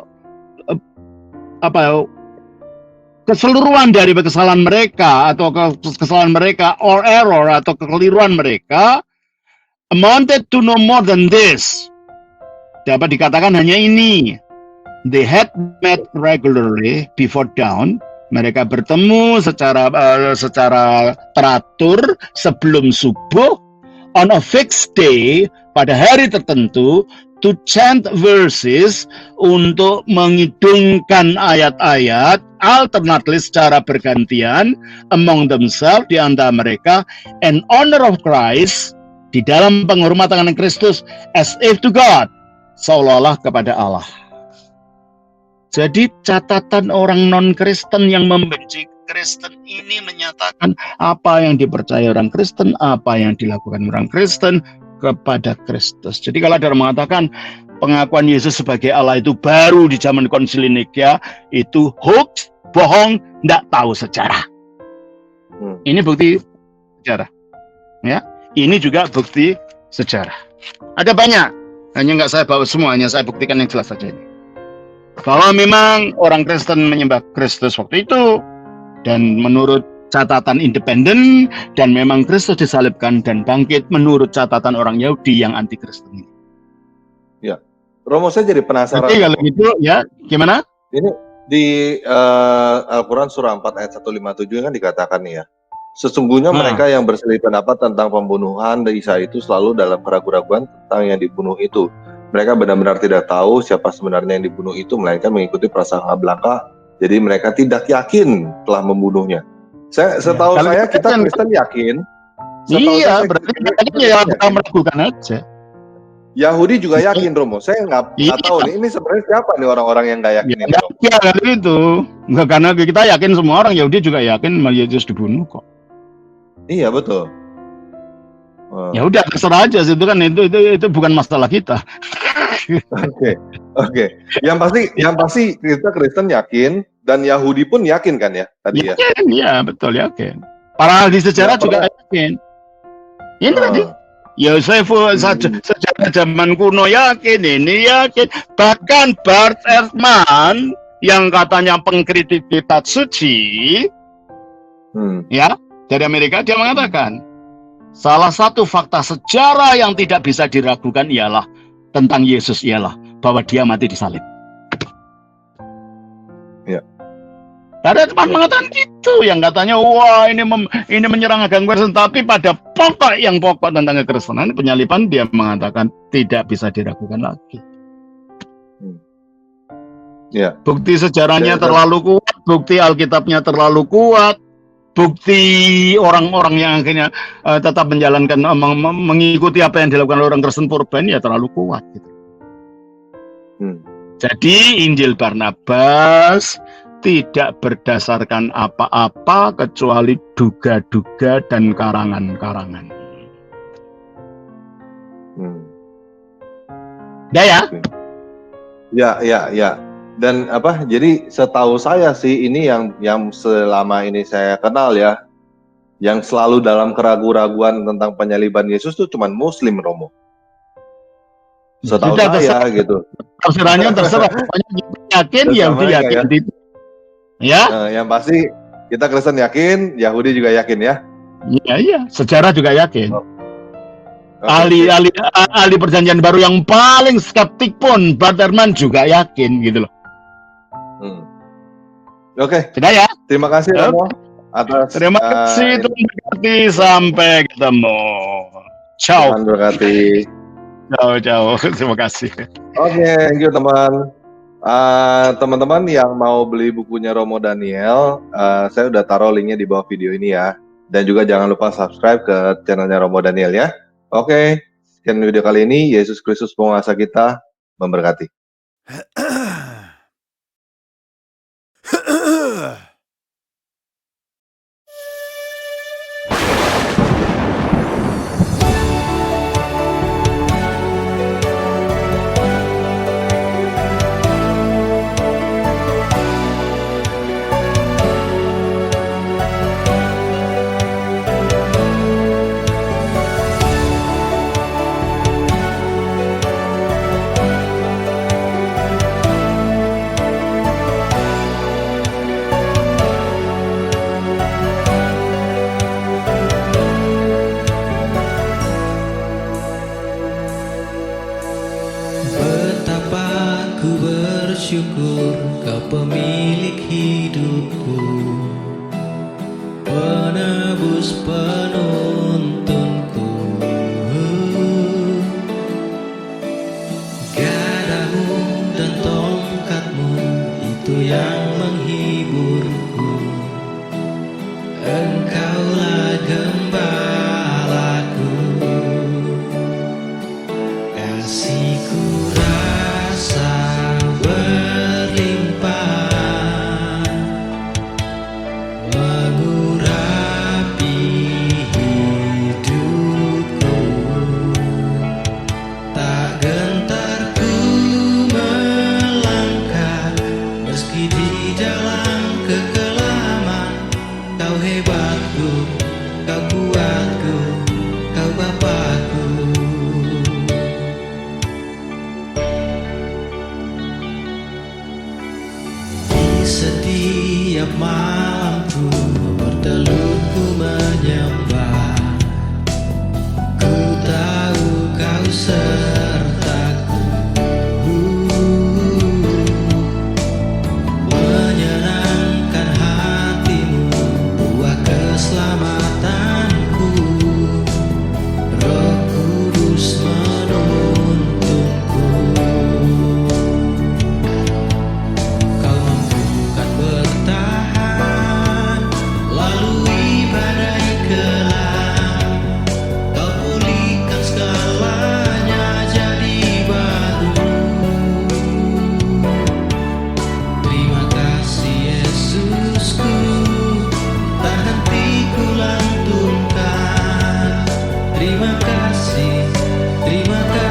keseluruhan dari kesalahan mereka atau kesalahan mereka or error atau kekeliruan mereka amounted to no more than this. Dapat dikatakan hanya ini. They had met regularly before dawn. Mereka bertemu secara teratur sebelum subuh on a fixed day, pada hari tertentu, to chant verses, untuk mengidungkan ayat-ayat alternately secara bergantian among themselves, di antara mereka, in honor of Christ, di dalam penghormatan Kristus, as if to God, seolah-olah kepada Allah. Jadi catatan orang non-Kristen yang membenci Kristen ini menyatakan apa yang dipercaya orang Kristen, apa yang dilakukan orang Kristen kepada Kristus. Jadi kalau ada orang mengatakan pengakuan Yesus sebagai Allah itu baru di zaman Konsili Nikea, itu hoax, bohong, tidak tahu sejarah. Ini bukti sejarah. Ya, ini juga bukti sejarah. Ada banyak, hanya nggak saya bawa semua, hanya saya buktikan yang jelas saja ini. Bahwa memang orang Kristen menyembah Kristus waktu itu, dan menurut catatan independen, dan memang Kristus disalibkan dan bangkit menurut catatan orang Yahudi yang anti Kristen ini. Ya, Romo, saya jadi penasaran. Jadi kalau gitu, ya gimana? Ini di Al-Quran surah 4 ayat 157 kan dikatakan nih ya, sesungguhnya mereka yang berselisih pendapat tentang pembunuhan Isa itu selalu dalam keraguan-keraguan tentang yang dibunuh itu. Mereka benar-benar tidak tahu siapa sebenarnya yang dibunuh itu, melainkan mengikuti prasangka belaka. Jadi mereka tidak yakin telah membunuhnya. Setahu saya kita Kristen yakin. Iya, berarti ya kita meragukan aja. Yahudi juga yakin, Romo. Saya nggak tahu nih, ini sebenarnya siapa nih orang-orang yang nggak yakin ini? Ya itu, nggak, karena kita yakin semua orang Yahudi juga yakin Yesus dibunuh kok. Iya, betul. Ya udah, terserah aja sih, itu kan itu bukan masalah kita. Oke. Yang pasti kita Kristen yakin dan Yahudi pun yakin kan ya tadi ya? Iya, betul, yakin. Para ahli sejarah juga yakin. Ini tadi Yosefus sejarah zaman kuno yakin, ini yakin. Bahkan Bart Ehrman yang katanya pengkritik kitab suci, ya, dari Amerika, dia mengatakan salah satu fakta sejarah yang tidak bisa diragukan ialah tentang Yesus ialah bahwa dia mati disalib. Ya. Ada teman mengatakan gitu, yang katanya wah ini menyerang agama Kristen, tapi pada pokok tentang kekristenan, penyaliban, dia mengatakan tidak bisa diragukan lagi. Ya. Bukti sejarahnya terlalu kuat, bukti Alkitabnya terlalu kuat, bukti orang-orang yang akhirnya tetap menjalankan mengikuti apa yang dilakukan orang Kristen purba ya terlalu kuat gitu. Jadi Injil Barnabas tidak berdasarkan apa-apa kecuali duga-duga dan karangan-karangan. Ya. Dan jadi setahu saya sih ini yang selama ini saya kenal ya, yang selalu dalam keraguan-raguan tentang penyaliban Yesus itu cuma Muslim, Romo. Setahu saya gitu. Tafsirannya terserah, pokoknya yakin, Yahudi yakin itu. Ya. Yang pasti kita Kristen yakin, Yahudi juga yakin ya. Iya, sejarah juga yakin. Ahli perjanjian baru yang paling skeptik pun Bart Ehrman juga yakin gitu loh. Oke. Sudah ya. Terima kasih Romo atas. Terima kasih, Tuhan berkati, sampai ketemu. Ciao. Tuhan berkati. Ciao. Terima kasih. Oke, thank you teman. Teman-teman yang mau beli bukunya Romo Daniel, saya udah taruh linknya di bawah video ini ya. Dan juga jangan lupa subscribe ke channelnya Romo Daniel ya. Oke, sekian video kali ini. Yesus Kristus penguasa kita memberkati. Betapa ku bersyukur Kau pemilik hidupku, penebus penuntunku. Gadamu dan tongkatmu itu yang menghiburku. Engkaulah gembalaku. Kasihku rasa berlimpah, mengurapi hidupku. Tak gentar ku melangkah, meski di dalam kekelaman. Kau hebatku, kau kuatku, kau Bapakku. Setiap malamku bertelut ku menyembah. Ku tahu kau sertaku, menyenangkan hatimu, buah keselamatanku. Roh Kudus menuntunku. Kau mampukan bertahan lalui badai kelam. Kau pulihkan segalanya jadi baru. Terima kasih Yesusku, tak henti ku lantunkan. Terima kasih, terima kasih.